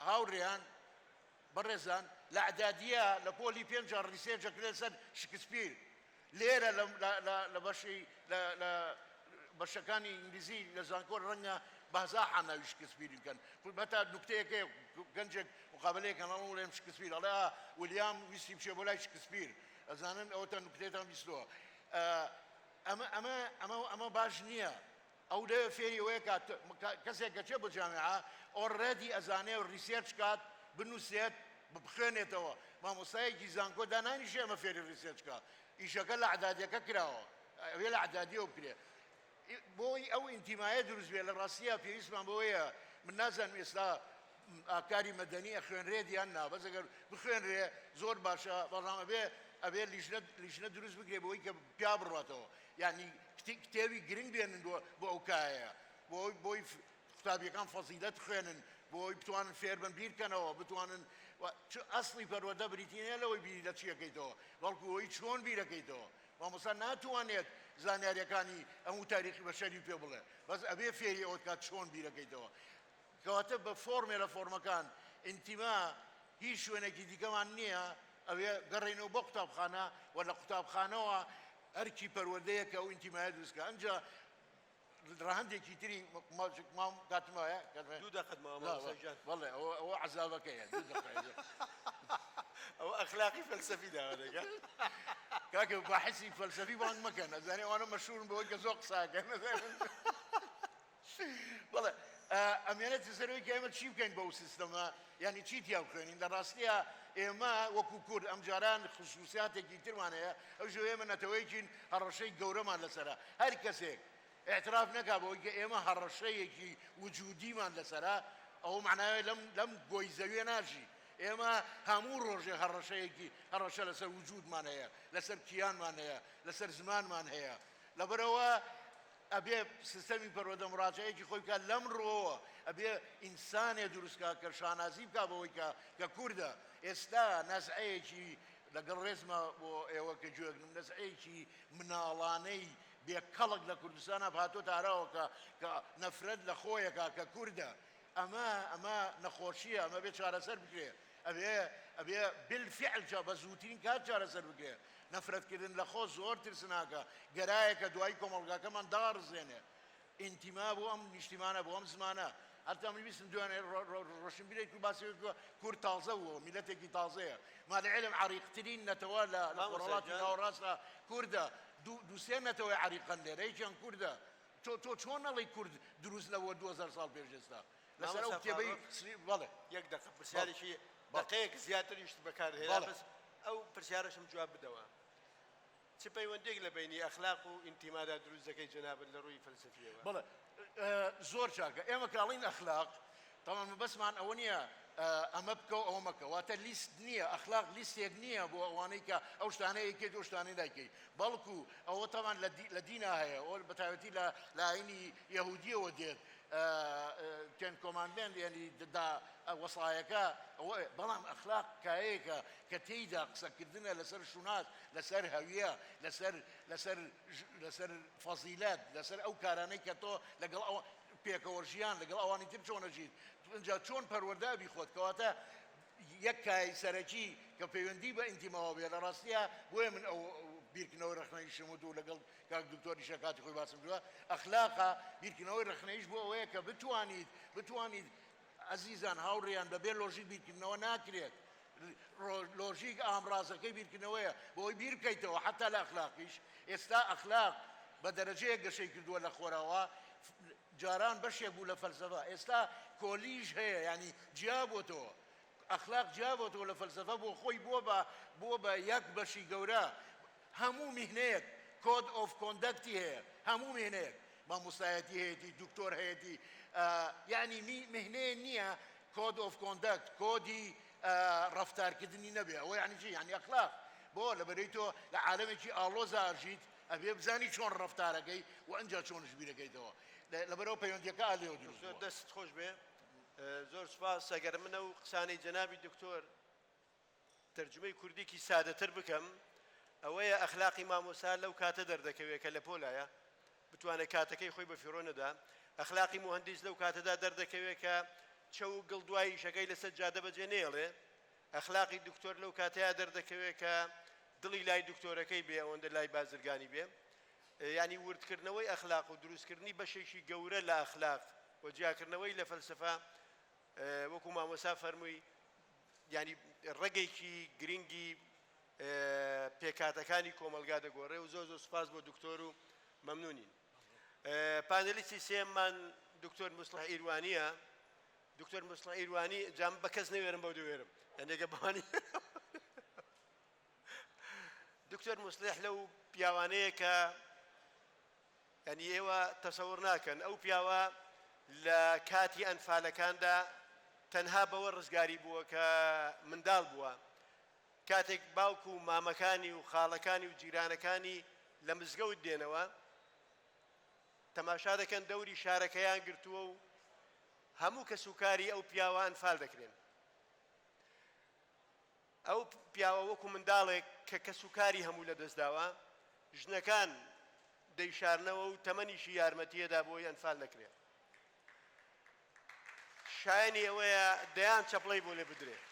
هاوڕێیان بەڕێزان لە عەدادیە لە پۆلی 5 ڕیسێرچە کرێت سەر شکسپیر لێرە لە بەشەکانی ئینگلیزی لە زانکۆ ڕەنگە بەهزا ناوی شکسپیری بکەن بەتا نوکتەیەکە گەنجێک مقابلەیەکەن ئەڵێم شکسپیر ئەڵێ ویلیام ویستی بچێ بۆ لای شکسپیر ئەزانن ئەوە تا نوکتێتان بیستەوە ئەمە باش نییە ئەو لەوێ فێری ئەوەیە کەسێک کە چێ بۆ جامعە ئۆڕێدی ئەزانێ و ریسێرچ کات بنووسێت بخوێنێتەوە مامۆستایەکی زانکۆ دانانیشێ ئەمە فێری ریسێرچ کات ئیشەکە لە عەدادیەکە کراوە ئەوێ لە عەدادیەوە بکرێ بۆی ئەو ئینتیمایە دروست بێ لە ڕاستیە پێویستمان بەوەیە من نازانم ئێستا ئاکاری مەدەنی ئەخوێنرێت یان نا بەس ئەگەر بخوێنرێ زۆر باشە بەڵام ئەبێ لیژنە دروست بکرێ بۆی کە پیا بڕاتەوە یعنی کتێوی گرنگ بێنن بۆ ئەو کایە بۆی قوتابیەکان فەزیلەت خوێنن بۆی بتوانن فێر بن بیرکەنەوە بتوانن ئەسڵی پەروەردە بریتینە لەوەی بیری لە چیەکەیتەوە بەڵکو ئەوەی چۆن بیرەکەیتەوە مامۆستا ناتوانێت زانیاریەکانی ئەموو تاریخی بەشەری پێ بڵێ بەس ئەبێ فێری ئەوت کات چۆن بیرەکەیتەوە کەواتە بە فۆرمێ لە فۆرمەکان ئینتیما هیچ شوێنێکی دیکەمان نییە ئەوێ گەڕێنەوە بۆ قوتابخانە و لە قوتابخانەوە هەرکی پەروەردەیەکە ئەو ئینتیمایە دروستکە ئەنجا ڕەهەندێکی تری مام کاتمایە 2 دقیقە مامۆستا بەڵێ ئەوە عەزابەکەیە 2 دقیقە ئەو ئەخلاقی فەلسەفی داوەدەکە کاکە باحثی فەلسەفی بانگ مەکەن ئەزانێ ئەوانە مەشهورن بەوەی کە زۆر قساکەن بەڵێ ئەمێنێت سەرەوەی کە ئێمە چی بکەین بەو سیستەمە یعنی چی تیا بخوێنین لە ڕاستیە ئێمە وەکو کورد ئەم جاران خصوصیاتێکی ترمان هەیە ئەو ژێ ئێمە نەتەوەیەکین هەڕەشەی گەورەمان لەسەرە هەر کەسێک اعتراف نەکا بەوەی کە ئێمە هەڕەشەیەکی وجودیمان لەسەرە ئەو معناوێ لەم گۆی زەویە ناژی ئێمە هەموو ڕۆژێ هەڕەشە لەسەر وجودمان هەیە لەسەر کیانمان هەیە لەسەر زمانمان هەیە لەبەرەوە ئەبێ سیستەمی پەروەردە مڕاجعەیەکی خۆی بکات لەم ڕۆوە ئەبێ ئینسانێ دروستکە کە شانازی بکات بەوەی کە کووردە ئێستا نەزعەیەکی لەگەڵ ڕێزمە بۆ ئێوە کە گوێگرم نەزعەیەکی مناڵانەی بێکەڵک لە کوردستانە هاتۆ تاراوە کە نەفرەت لە خۆیەکە کە کووردە ئەمە نەخۆشیە ئەمە بێ چارەسەر بکرێ ئەبێ بالفعل بە زووترین کات چارەسەر بکرێ نەفرەتکردن لە خۆ زۆر ترسناکە گەرایەکە دوای کۆمەڵگاکەمان داڕزێنێ ئینتیما بۆ ئەم نیشتیمانە بۆ ئەم زمانە هەتا من ویستم دوێنێ ڕۆشنبیرێک باسی کورد تازە بووە میلەتێکی تازەیە مالعلم عریقترین نەتەوە لە وڵاتی ناوەڕاستە کووردە دووسێ نەتەوەی عریقەن لێرە یەکیان کووردە تۆ چۆن نەڵی کورد دروست لەوە 2000 ساڵ پێشێستا لەسەر ئەو کتێبەی بەڵێ یەک دقە پرسیارێکی دقەیەک زیاتریشت بەکارهێنا بەس ئەو پرسیارەشم جواب بدەوە چ پەیوەندێک لە بینی ئەخلاق و ئینتیمادا دروست دەکەی جەنابەت لە ڕووی فەلسەفیەوە بەڵێ زۆر چاکە ئێمە کاڵین ئەخلاق تەمام بەسمان ئەوە نییە ئەمە بکە و ئەوە مەکە واتە لیست نییە ئەخلاق لیستێک نییە بۆ ئەوانەی کە ئەو شتانەیە کێت و شتانەی دایکەی بەڵکو ئەوە تەمان لە دینە هەیە ئەو بەتایبەتی لە ئاینی یەهودیەوە دێت تێن کۆماندمنت ینی وەسایەکە بەڵام ئەخلاق کایەیەکە کە تێیدا قسەکردنە لەسەر شونات لەسەر هەویە لەسەر فەزیلەت لەسەر ئەو کارانەی کە تۆ لەگەڵ ئەوە پێکەوەژیان لەگەڵ ئەوانی تر چۆنەژیت اینجا چۆن پەروەردەبی خۆت کەواتە یەک کای سەرەکی کە پەیوەندی بە ئینتیماوە بێ لە ڕاستیە بۆیە من ئەو بیرکردنەوەی ڕخنەی شمود و لەگەڵ کاک دکتۆری شەکاتی خۆی باسم کردووە ئەخلاقە بیرکردنەوەی ڕخنەیش بۆ ئەوەیە کە بتوانیت عەزیزان هاوڕێیان بەبێ لۆژیک بیرکردنەوە ناکرێت لۆژیک ئامڕازەکەی بیرکردنەوەیە بۆی بیر بکەیتەوە حتا لە ئەخلاقیش ئێستا ئەخلاق بە دەرەجەیە گەشەی کردووە لە خۆراوە جاران بەشێک بوو لە فەلسەفە ئێستا کۆلیژ هەیە ینی جیابۆتەوە ئەخلاق جیابۆتەوە لە فەلسەفە بۆ خۆی بۆ بە یەک بەشی گەورە هەموو میهنەیەک کۆد ئۆف کۆندەکتی هەیە هەموو میهنەیەک مامۆستایەتی هەیەی دکتۆر هەیەی یعنی میهنەیە نییە کۆد ئۆف کۆندەکت کۆدی ڕەفتارکردنی نەبێ ئەوە یعنی چی یعنی ئەخلاق بۆ لەبەرەی تۆ لە عالەمێکی ئاڵۆزە ئاژیت ئەبێ بزانی چۆن ڕەفتارەکەی و ئەنجا چۆنش بیرەکەیتەوە لەبەرەوە پەیوەندیەکە ئالێەوە زۆر دەست خۆش بێ زۆر سوپاس ئەگەر منە و قسانەی جەنابی دکتۆر تەرجمەی کوردیکی سادەتر بکەم ئەوەیە ئەخلاقی مامۆستا لەو کاتە دەردەکەوێت کە لە پۆلایە بتوانێت کاتەکەی خۆی بە فیڕۆ نەدا ئەخلاقی مهندس لەو کاتەدا دەردەکەوێت کە چەو گڵدوایی شەکەی لەسەر جادە بەجێ نێڵێ ئەخلاقی دکتۆر لەو کاتەیە دەردەکەوێت کە دڵی لای دکتۆرەکەی بێ ئەوەندە لای بازرگانی بێ ینی وردکردنەوەی ئەخلاق و دروستکردنی بەشێکی گەورە لە ئەخلاق و جیاکردنەوەی لە فەلسەفە وەکو مامۆستا فەرمووی ینی ڕێگەیەکی گرنگی پێکاتەکانی کۆمەلگا دەگۆڕێ و زۆر سوپاس بۆ دکتۆر و مەمنونین پانێلیستی سێممان دکتۆر مصلح ئیروانیە دکتۆر مصلح ئیروانی جام بە کەس نەوێرم بەو دوێرم هەندێکە بەوانی دکتۆر مصلح لەو پیاوانەیە کە ینی ئێوە تەسەوڕ ناکەن ئەو پیاوە لە کاتی ئەنفالەکاندا تەنها بەوە ڕزگاری بووە کە منداڵ بووە کاتێک باوکو و مامەکانی و خاڵەکانی و جیرانەکانی لە مزگەوت دێنەوە تەماشا دەکەن دەوری شارەکەیان گرتووە و هەموو کە سوکاری ئەو پیاوە ئەنفال دەکرێن ئەو پیاوە وەکو منداڵێک کە سوکاری هەموو لە دەستداوە ژنەکان دەیشارنەوە و تەمەنیشی یارمەتیەدا بۆی ئەنفال دەکرێت شایانی ئەوەیە دەیان چەپڵەی بۆ لێ بدرێت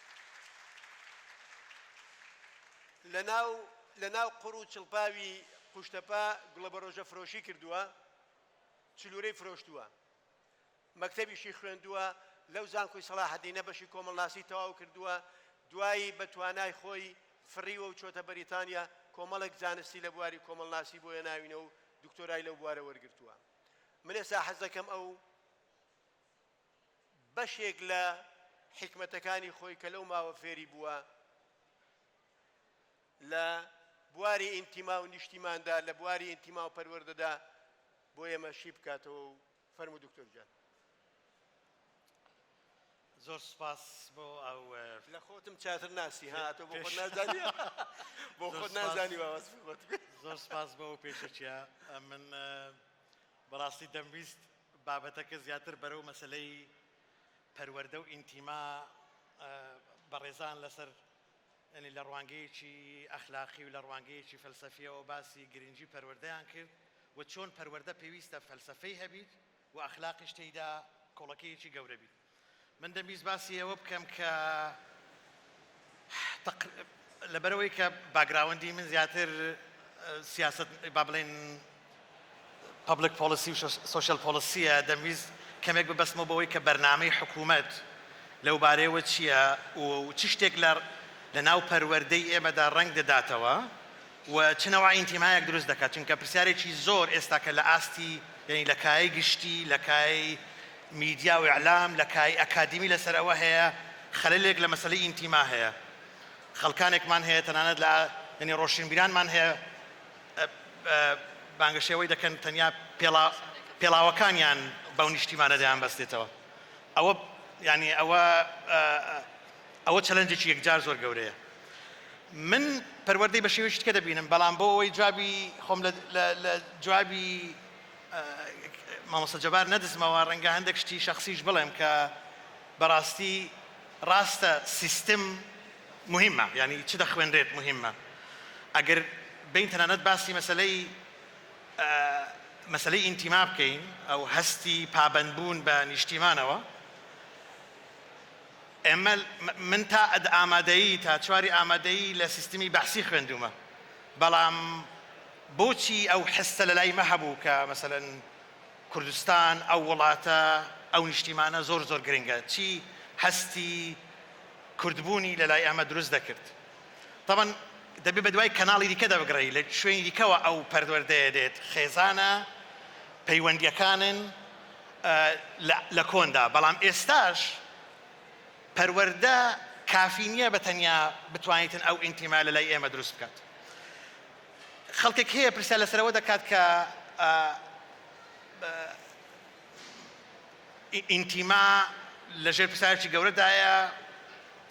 لەناو قوڕ و چڵپاوی قوشتەپا گوڵە بەڕۆژە فرۆشی کردووە چلوورەی فرۆشتووە مەکتەبیشی خوێندووە لەو زانکۆی سەلاحەدینە بەشی کۆمەڵناسی تەواو کردووە دوایی بە توانای خۆی فڕیوە و چۆتە بەریتانیا کۆمەڵێک زانستی لە بواری کۆمەڵناسی بۆیە ناوینە و دکتۆرای لەو بوارە وەرگرتووە من ئێستا حەز دەکەم ئەو بەشێک لە حکمەتەکانی خۆی کە لەو ماوە فێری بووە لە بواری ئینتیما و نیشتیماندا لە بواری ئینتیما و پەروەردەدا بۆ ئێمەشی بکاتەوە و فەرموو دکتۆر جان زۆر سپاس بۆ ئەو لە خۆتم چاتر ناسی ها تۆ بۆ خۆت نازانی بۆ خۆت نازانی زۆر سپاس بۆ ئەو پێشەچیە من بەڕاستی دەمویست بابەتەکە زیاتر بەرەو مەسلەی پەروەردە و ئینتیما بەڕێزان لەسەر ینی لە ڕوانگەیەکی ئەخلاقی و لە ڕوانگەیەکی فەلسەفیەوە باسی گرنگی پەروەردەیان کرد و چۆن پەروەردە پێویستە فەلسەفەی هەبیت و ئەخلاقیش تێیدا کۆڵەکەیەکی گەورە بیت. من دەمویست باسی ئەوە بکەم کە لەبەرەوەی کە باگراوەندی من زیاتر سیاست با بڵێن public policy و social policyە دەمویست کەمێک ببەسمەوە بەوەی کە بەرنامەی حکوومەت لەو بارەیەوە چییە و چ شتێک لە ناو پەروەردەی ئێمەدا ڕەنگ دەداتەوە و چنەوە ئینتیمایەک دروست دەکات چونکە پرسیارێکی زۆر ئێستا کە لە ئاستی یعنی لە کای گشتی لە کای میدیا و ئیعلام لە کای ئەکادیمی لەسەر ئەوە هەیە خەلەلێک لە مەسەلەی ئینتیما هەیە خەڵکانێکمان هەیە تەنانەت لە ینی ڕۆشنبیرانمان هەیە بانگەشێوەی دەکەن تەنیا پێڵاوەکانیان بەو نیشتیمانە دەیان بەستێتەوە ئەوە ینی ئەوە چەلەنجێکی یەکجار زۆر گەورەیە. من پەروەردەی بە شێوەیەکی کە دەبینم بەڵام بۆ ئەوەی جوابی خۆم لە جوابی مامۆستا جەبار نەدزمەوە ڕەنگە هەندێک شتی شەخسیش بڵێم کە بەڕاستی ڕاستە سیستم مهمە ینی چ دەخوێنرێت مهمە ئەگەر بین تەنانەت باسی مەسەلەی ئینتیما بکەین ئەو هەستی پابەندبوون بە نیشتیمانەوە ئێمە من تا ئامادەیی تا چواری ئامادەیی لە سیستمی بەحسی خوێندومە بەڵام بۆچی ئەو حستە لە لای مە هەبوو کە مەسەلەن کوردستان ئەو وڵاتە ئەو نیشتیمانە زۆر زۆر گرنگە چی هەستی کوردبوونی لە لای ئەمە دروست دەکرد. طبعا دەبێ بە دوای کەناڵی دیکە دەبگڕی لە شوێنی دیکەوە ئەو پەروەردەیە دێت خێزانە پەیوەندیەکانن لە کۆندا بەڵام ئێستاش پەروەردە کافی نییە بە تەنیا بتوانیتن ئەو ئینتیما لە لای ئێمە دروست بکات. خەڵکێک هەیە پرسیار لەسەرەوە دەکات کە ئینتیما لەژێر پرسیارێکی گەورەدایە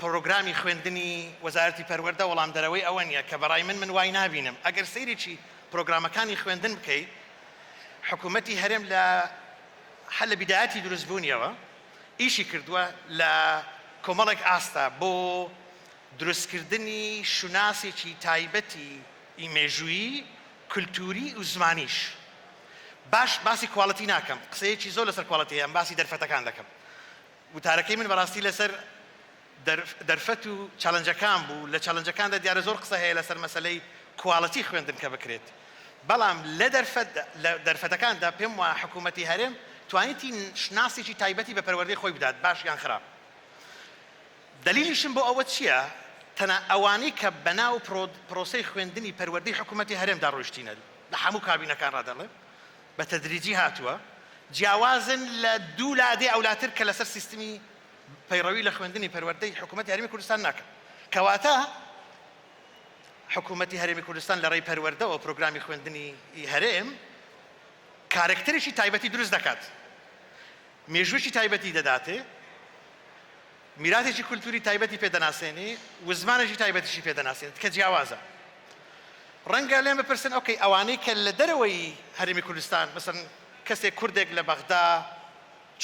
پرۆگرامی خوێندنی وەزارەتی پەروەردە وەڵام دەرەوەی ئەوە نییە کە بەڕای من وای نابینم ئەگەر سەیرێکی پرۆگرامەکانی خوێندن بکەیت حکوومەتی هەرێم هەر لە بیدایەتی دروستبوونیەوە ئیشی کردووە لە کۆمەڵێک ئاستا بۆ دروستکردنی شوناسێکی تایبەتی ئیمێژویی کولتوری و زمانیش باسی کواڵەتی ناکەم قسەیەکی زۆر لەسەر کواڵەتی هەیە باسی دەرفەتەکان دەکەم وتارەکەی من بەڕاستی لەسەر دەرفەت و چالنجەکان بوو لە چالنجەکاندا دیارە زۆر قسە هەیە لەسەر مەسەلەی کواڵەتی خوێندن کە بکرێت بەڵام لە دەرفەتەکاندا پێم وایە حکوومەتی هەرێم توانیتی شناسێکی تایبەتی بە پەروەردەی خۆی بدات باش یان خراپ. دلیلیشم بۆ ئەوە چییە؟ تەنها ئەوانەی کە بەناو پرۆسەی خوێندنی پەروەردەی حکوومەتی هەرێمدا ڕۆیشتینە لە هەموو کابینەکان ڕادەڵێ بە تەدریجی هاتووە جیاوازن لە دوو لادێ ئەولاتر کە لەسەر سیستمی پەیڕەوی لە خوێندنی پەروەردەی حکوومەتی هەرێمی کوردستان ناکەن کەواتە حکوومەتی هەرێمی کوردستان لە ڕێی پەروەردەوە پرۆگرامی خوێندنی هەرێم کارکتەرێکی تایبەتی دروست دەکات مێژوویەکی تایبەتی دەداتێ میراثێکی کولتوری تایبەتی پێدەناسێنێ و زمانێکی تایبەتیشی پێدەناسێنێت کە جیاوازە. ڕەنگە لێم بپرسن ئۆکەی ئەوانەی کە لە دەرەوەی هەرێمی کوردستان مەسەڵەن کەسێک کوردێک لە بەغدا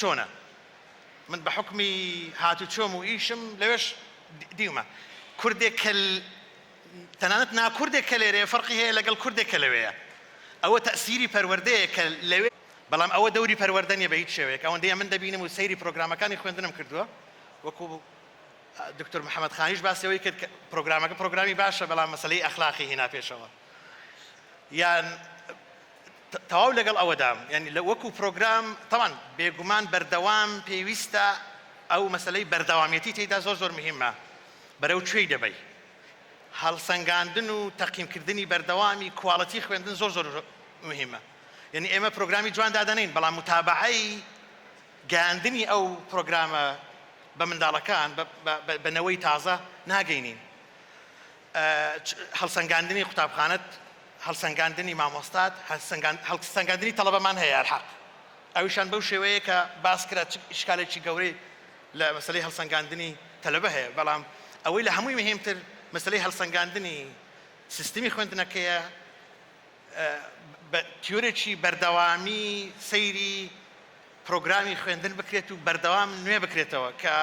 چۆنە؟ من بە حکمی هاتوچۆم و ئیشم لەوێش دیومە کوردێک کە تەنانەت ناکوردێک کە لێرەیە فەرقی هەیە لەگەڵ کوردێک کە لەوەیە ئەوە تەئسیری پەروەردەیە کە لەوێ بەڵام ئەوە دەوری پەروەردە نیە بە هیچ شێوەیەک ئەوەندەیە من دەبینم و سەیری پرۆگرامەکانی خوێندنم کردووە وەکو دکتۆر محەممەد خانیش باسیەوەی کرد پرۆگرامەکە پرۆگرامی باشە بەڵام مەسەلەی ئەخلاقی هێنا پێشەوە یان تەواو لەگەڵ ئەوەدام یعنی لە وەکو پرۆگرام تەمان بێگومان بەردەوام پێویستە ئەو مەسەلەی بەردەوامیەتی تێیدا زۆر زۆر مهمە بەرەو کوێی دەبەی هەڵسەنگاندن و تەقییمکردنی بەردەوامی کواڵەتی خوێندن زۆر زۆر مهمە یعنی ئێمە پرۆگرامی جوان دادەنین بەڵام متابعەی گەیاندنی ئەو پرۆگرامە بە منداڵەکان بنەوەی تازە ناگەینین هەڵسەنگاندنی قوتابخانەت هەڵسەنگاندنی مامۆستات هەڵسەنگاندنی تەڵەبەمان هەیە الحەق ئەویشان بەو شێوەیە کە باس کرا ئیشکالێکی گەورەی لە مەسەلەی هەڵسەنگاندنی تەلەبە هەیە بەڵام ئەوەی لە هەمووی مهمتر مەسەلەی هەڵسەنگاندنی سیستمی خوێندنەکەیە بە تیۆرێکی بەردەوامی سەیری پرۆگرامی خوێندن بکرێت و بەردەوام نوێ بکرێتەوە کە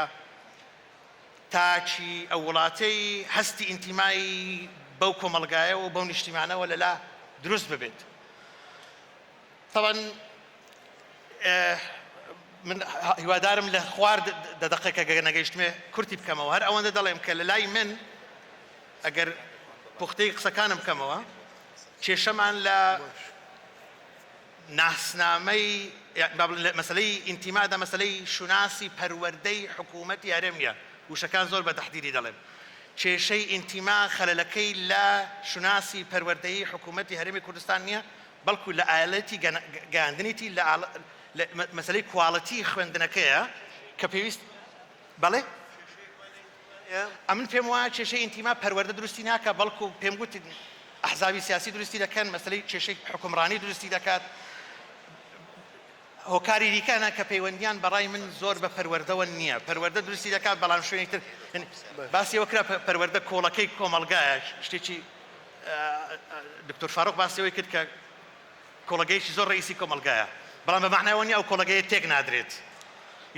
تاچی ئەو وڵاتەی هەستی ئینتیمایی بەو کۆمەڵگایە و بەو نیشتیمانەوە لەلا دروست ببێت. طبعا من هیوادارم لە خوار دەدەقێکە نەگەیشتمێ کورتی بکەمەوە هەر ئەوەندە دەڵێم کە لە لای من ئەگەر پوختەی قسەکانم بکەمەوە کێشەمان لە ناسنامەی مەسلەی ئینتیمادا مەسلەی شوناسی پەروەردەی حکوومەتی هەرێمیە وشەکان زۆر بە تەحدیدی دەڵێم کێشەی ئینتیما خەلەلەکەی لە شوناسی پەروەردەی حکوومەتی هەرێمی کوردستان نییە بەڵکو لە ئالەتی گەیاندنیتی لە مەسلەی کواڵەتی خوێندنەکەیە کە پێویست بەڵێ ئەمن پێم وایە کێشەی ئینتیما پەروەردە دروستی ناکە بەڵکو پێم گوتی ئەحزابی سیاسی دروستی دەکەن مەسلەی کێشەی حکومڕانی دروستی دەکات هۆکاری دیکانە کە پەیوەندیان بەڕای من زۆر بە پەروەردەوە نییە پەروەردە دروستی دەکات بەڵام شوێنی تر باسیەوە کرا پەروەردە کۆڵەکەی کۆمەڵگایە شتێکی دکتۆر فاروق باسیەوەی کرد کە کۆڵگەیەکی زۆر ڕئیسی کۆمەڵگایە بەڵام بە معناوە نیە ئەو کۆڵگەیە تێک نادرێت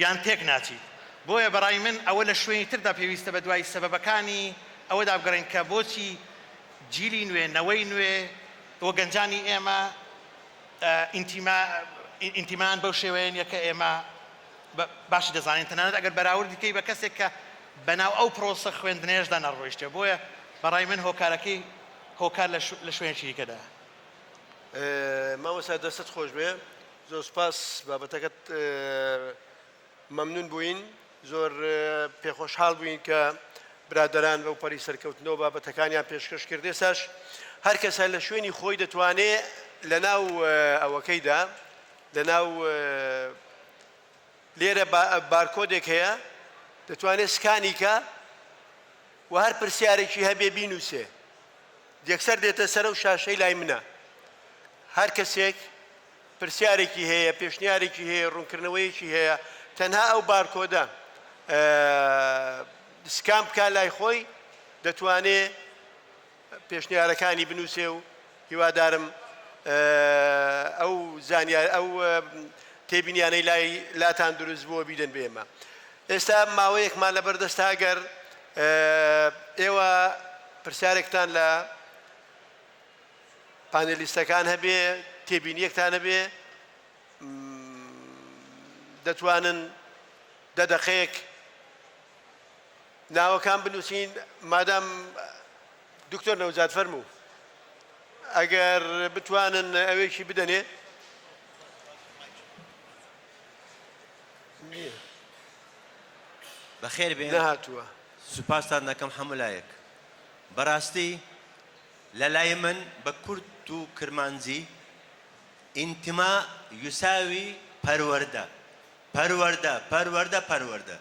یان تێک ناچیت بۆیە بەڕای من ئەوە لە شوێنی تردا پێویستە بە دوای سەبەبەکانی ئەوەدا بگەڕین کە بۆچی جیلی نوێ نەوەی نوێ وە گەنجانی ئێمە ئینتیمان بەو شێوەیەن یەکە ئێمە باشی دەزانین تەنانەت ئەگەر بەراورد دیکەی بە کەسێک کە بەناو ئەو پرۆسە خوێندنێشدا نەڕۆیشتێ بۆیە بەڕای من هۆکارەکەی هۆکار لە شوێنێکی کەدا مامۆستا دەستت خۆش بێ زۆر سپاس بابەتەکەت مەمنون بووین زۆر پێخۆشحاڵ بووین کە برادەران بەو پەری سەرکەوتنەوە بابەتەکانیان پێشکەش کرد ئێستاش هەر کەسە لە شوێنی خۆی دەتوانێت لە ناو ئەوەکەیدا لە ناو لێرە بارکۆدێک هەیە دەتوانێت سکانیکە و هەر پرسیارێکی هەبێ بینووسێ یەکسەر دێتە سەرە و شاشەی لای منە هەر کەسێک پرسیارێکی هەیە پێشنیارێکی هەیە ڕوونکردنەوەیەکی هەیە تەنها ئەو بارکۆدە سکان بکە لای خۆی دەتوانێت پێشنیارەکانی بنووسێ و هیوادارم ئەو زانیار ئەو تێبینیانەی لاتان دروست بووە بیدەن بێمە ئێستا ماوەیەکمان لە بەردەستە ئەگەر ئێوە پرسیارێکتان لە پانێلیستەکان هەبێ تێبینیەکتان هەبێ دەتوانن دەدەقەیەک ناوەکان بنووسین مادام دکتۆر نەوزاد فەرموو ئەگەر بتوانن ئەوێکی بدەنێ بەخێر بێن نەهاتووە سوپاسان دەکەم هەموو لایەک بەڕاستی لە لای من بە کورد و کرمانجی ئینتیما یوساوی پەروەردە پەروەردە پەروەردە پەروەردە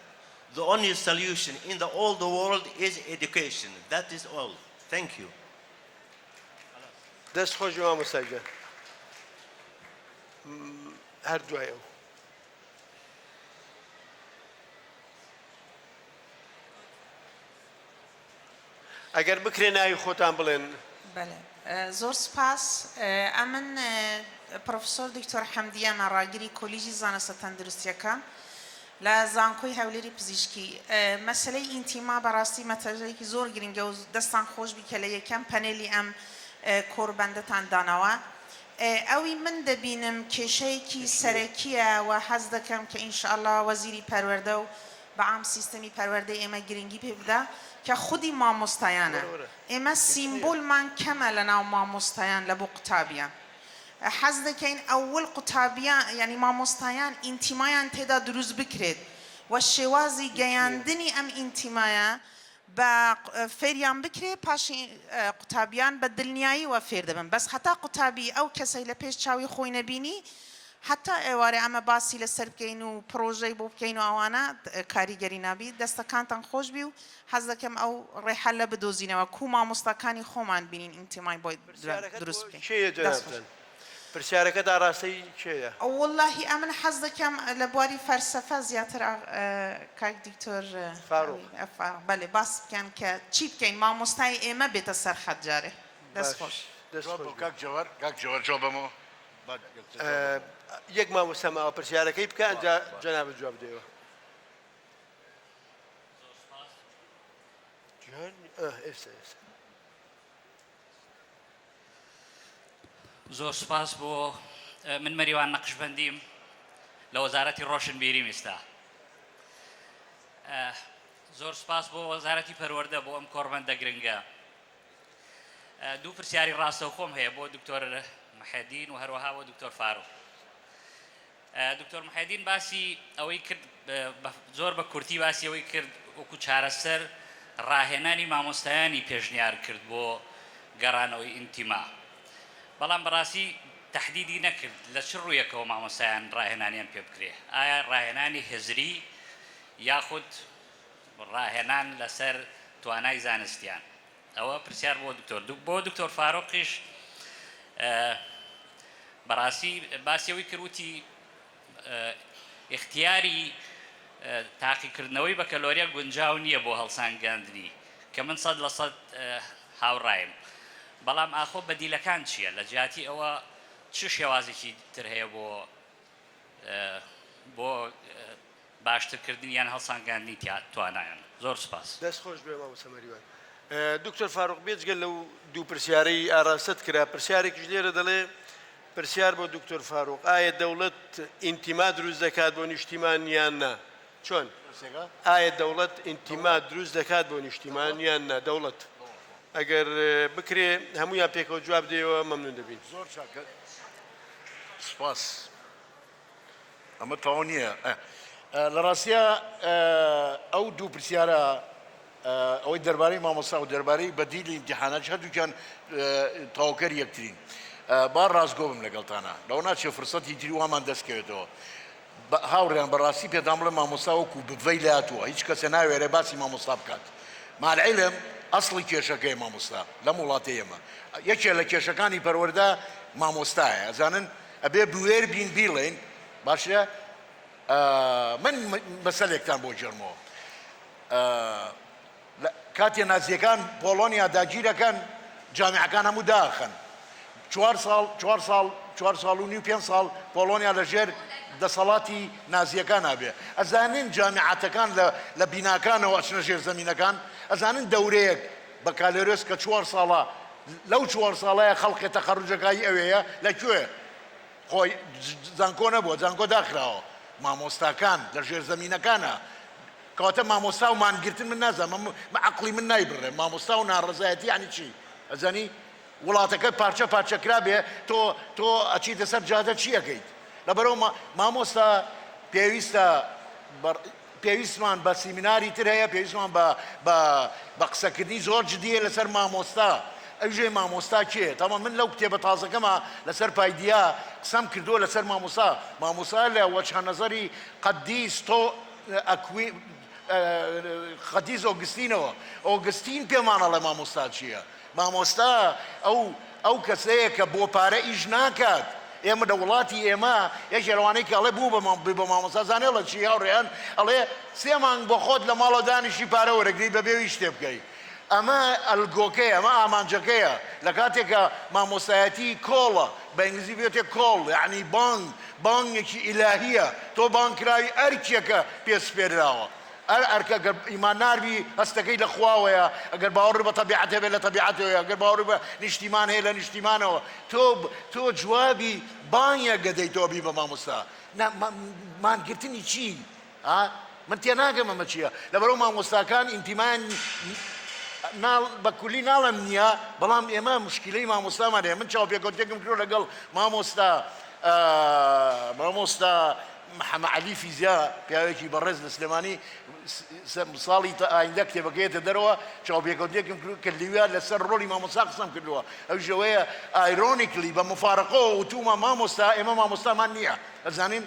The only solution in the all the world is education. That is all. Thank you. دەست خۆش مامۆستاگە هەر دوایەوە ئەگەر بکرێ ناوی خۆتان بڵێن بله زۆر سپاس ئەمن پرۆفسۆر دکتۆر حەمدیە مەڕاگیری کۆلیژی زانستە تەندروستیەکان لە زانکۆی هەولێری پزیشکی مەسلەی ئینتیما بەڕاستی مەتەرجەیەکی زۆر گرنگە و دەستان خۆش بی کە لە یەکەم پەنێلی ئەم کۆربەندەتان دانەوە ئەوی من دەبینم کێشەیەکی سەرەکیە و حەز دەکەم کە ئینشاءالله وەزیری پەروەردە و بەعام سیستەمی پەروەردەی ئێمە گرنگی پێ بدە کە خودی مامۆستایانە ئێمە سیمبۆلمان کەمە لە ناو مامۆستایان لە بۆ قوتابیان حەز دەکەین ئەوەل قوتابیان یعنی مامۆستایان ئینتیمایان تێدا دروست بکرێت و شێوازی گەیاندنی ئەم ئینتیمایە بە فێریان بکرێ پاشی قوتابیان بە دڵنیایی و فێر دەبن بەس هەتا قوتابی ئەو کەسەی لە پێش چاوی خۆی نەبینی حتا ئێوارێ ئەمە باسی لەسەر بکەین و پرۆژەی بۆ بکەین و ئەوانە کاریگەری نابی دەستەکانتان خۆش بی و حەز دەکەم ئەو ڕێحەلە بدۆزینەوە کو مامۆستاکانی خۆمان بینین ئینتیمای بۆی دروست بکەین پرسیارەکە داڕاستەی کێیە واللهی ئەمن حەز دەکەم لە بواری فەرسەفە زیاتر کاک دکتۆر بەێ باس بکەن کە چی بکەین مامۆستای ئێمە بێتە سەر حەجارێ دەست خۆش جواب بۆ کاک جەوەر جواب بەمەوە یەک مامۆستا ماوە پرسیارەکەی بکە ئەنجا جەنابەت جواب بدەیەوە. ئێستا زۆر سپاس بۆ من مەریوان نەقشبەندیم لە وەزارەتی ڕۆشنبیری ئێستا. زۆر سپاس بۆ وەزارەتی پەروەردە بۆ ئەم کۆڕبەندە گرنگە. دوو پرسیاری ڕاستەوخۆم هەیە بۆ دکتۆر محەدین و هەروەها بۆ دکتۆر فاروق. دکتۆر محەدین باسی ئەوەی کرد زۆر بە کورتی باسی ئەوەی کرد وەکو چارەسەر ڕاهێنانی مامۆستایانی پێشنیار کرد بۆ گەڕانەوەی ئینتیما. بەڵام بەڕاستی تەحدیدی نەکرد لە چ ڕوویەکەوە مامۆستایان ڕاهێنانیان پێ بکرێ. ئایا ڕاهێنانی هێزری یاخود ڕاهێنان لەسەر توانای زانستیان؟ ئەوە پرسیار بۆ دکتۆر فاروقیش بەڕاستی باسیەوەی کردوتی اختیاری تاقیکردنەوەی بە کەلۆریە گونجاو نییە بۆ هەڵسانگاندنی کە من 100% هاوڕایم. بەڵام ئاخۆ بەدیلەکان چییە؟ لە جیاتی ئەوە چ شێوازێکی تر هەیە بۆ باشترکردنی یان هەڵسانگاندنی توانایان؟ زۆر سپاس. دەست خۆش بێ مامۆستا مەریوان. دکتۆر فاروق بێجگەل لەو دوو پرسیارەی ئاراست کرا پرسیارێکیش لێرە دەڵێ پرسیار بۆ دکتۆر فاروق ئایا دەوڵەت ئینتیما دروست دەکات بۆ نیشتیمان یان نا؟ چۆن؟ ئایا دەوڵەت ئینتیما دروست دەکات بۆ نیشتیمان یان نا؟ دەوڵەت ئەگەر بکرێ هەمویان پێکەوە جواب دێەوە مەمنون دەبین. زۆر چاکە سپاس. ئەمە تەواو نییە. لە ڕاستیە ئەو دوو پرسیارە ئەوەی دەربارەی مامۆستا و دەربارەی بەدیلی ئیمتیحانات هەردووکیان تەواوکەر یەکترین. با ڕاستگۆ بم لەگەڵتانە لەو ناچێ فرسەتی تری وامان دەستکەوێتەوە. هاوڕێیان بەڕاستی پێدام بڵێ مامۆستا وەکو بڤەی لاتووە هیچ کەسە ناوێرێ باسی مامۆستا بکات. مالعیلم ئەسڵی کێشەکەی مامۆستا لەم وڵاتی ئێمە یەکێ لە کێشەکانی پەروەردە مامۆستایە. ئەزانن ئەبێ بوێر بین بیڵێن باشە. من مەسەلێکتان بۆ جێڕمەوە. کاتێ نازیەکان پۆلۆنیا داگیرەکەن جامیعەکان هەموو داخن. 4 ساڵ و نیو 5 ساڵ پۆلۆنیا لەژێر دەسەڵاتی نازیەکان نابێ. ئەزانن جامیعەتەکان لە بیناکانەوە ئەچنە ژێر زەمینەکان. ئەزانن دەورەیەک بە کالێرۆس کە 4 ساڵە لەو 4 ساڵەیە خەڵقی تەخەڕوجەکانی ئەوەیە لەکوێ خۆی زانکۆ نەبووە زانکۆ داخراوە. مامۆستاکان لە ژێر زەمینەکانە کەواتە مامۆستا و مانگرتن من نازانم عەقڵی من نایبڕێ. مامۆستا و ناڕەزایەتی یعنی چی؟ ئەزانی وڵاتەکە پارچە پارچەکرا بێ تۆ ئەچیتە سەر جادە چی ئەەکەیت؟ لەبەرەوە مامۆستا پێویستمان بە سیمیناری تر هەیە پێویستمان بە قسەکردنی زۆر جدیە لەسەر مامۆستا. ئەوژێ مامۆستا کێ؟ تاما من لەو کتێبە تازەکەمە لەسەر پایدیا قسەم کردووە لەسەر مامۆستا. مامۆستا لە وەجهە نەزەری قەدیس تۆ ئەکوی قەدیس ئۆگستینەوە ئۆگستین پێمانە لە مامۆستا چییە؟ مامۆستا ئەو کەسەیە کە بۆ پارە ئیش ناکات. ئێمە لە وڵاتی ئێمە یەک ێڕوانەی کە ئەڵێ بوو بە مامۆستا زانێ لە چی هاوڕێیان ئەڵێ 3 مانگ بۆ خۆت لە ماڵەوە دانیشی پارە وەرەگری بەبێوی شتێ بکەیت. ئەمە ئەلگۆکەیە ئەمە ئامانجەکەیە. لە کاتێکە مامۆستایەتی کۆڵە بە ئینگلیزی بێتێ کۆڵ یعنی بانگێکی ئیلاهیە. تۆ بانگکراوی ئەرکێکە پێسپێراوە. ئەرکە گەر ئیمان ناربی هەستەکەی لە خواوەیە. ئەگەر باوەڕ بە تەبیعەتە بێت لە تەبیعەتەوەیە. ئەگەر باوەڕ بە نیشتیمان هەیە لە نیشتیمانەوە. تۆ جوابی بانگە گەدەی تۆبی بە مامۆستا. مانگرتنی چی؟ من تێناگەم ئەمە چییە؟ لەبەرەوە مامۆستاکان ئینتیمان بە کولی ناڵم نییە بەڵام ئێمە مشکلەی مامۆستامان هەیە. من چاوپێکەوتێکم کرد لەگەڵ مامۆستا محەممەد عەلی فیزیا پیاوێکی بەڕێز لە سلێمانی ساڵی ئایندە کتێبەکەیەتە دەرەوە چاوپێکەوتێکم کرد کە لیویا لەسەر ڕۆلی مامۆستا قسەم کردووە. ئەو ژەوەیە ئایرۆنیکلی بە مفارەقەوە وتومە مامۆستا ئێمە مامۆستامان نییە. ئەزانین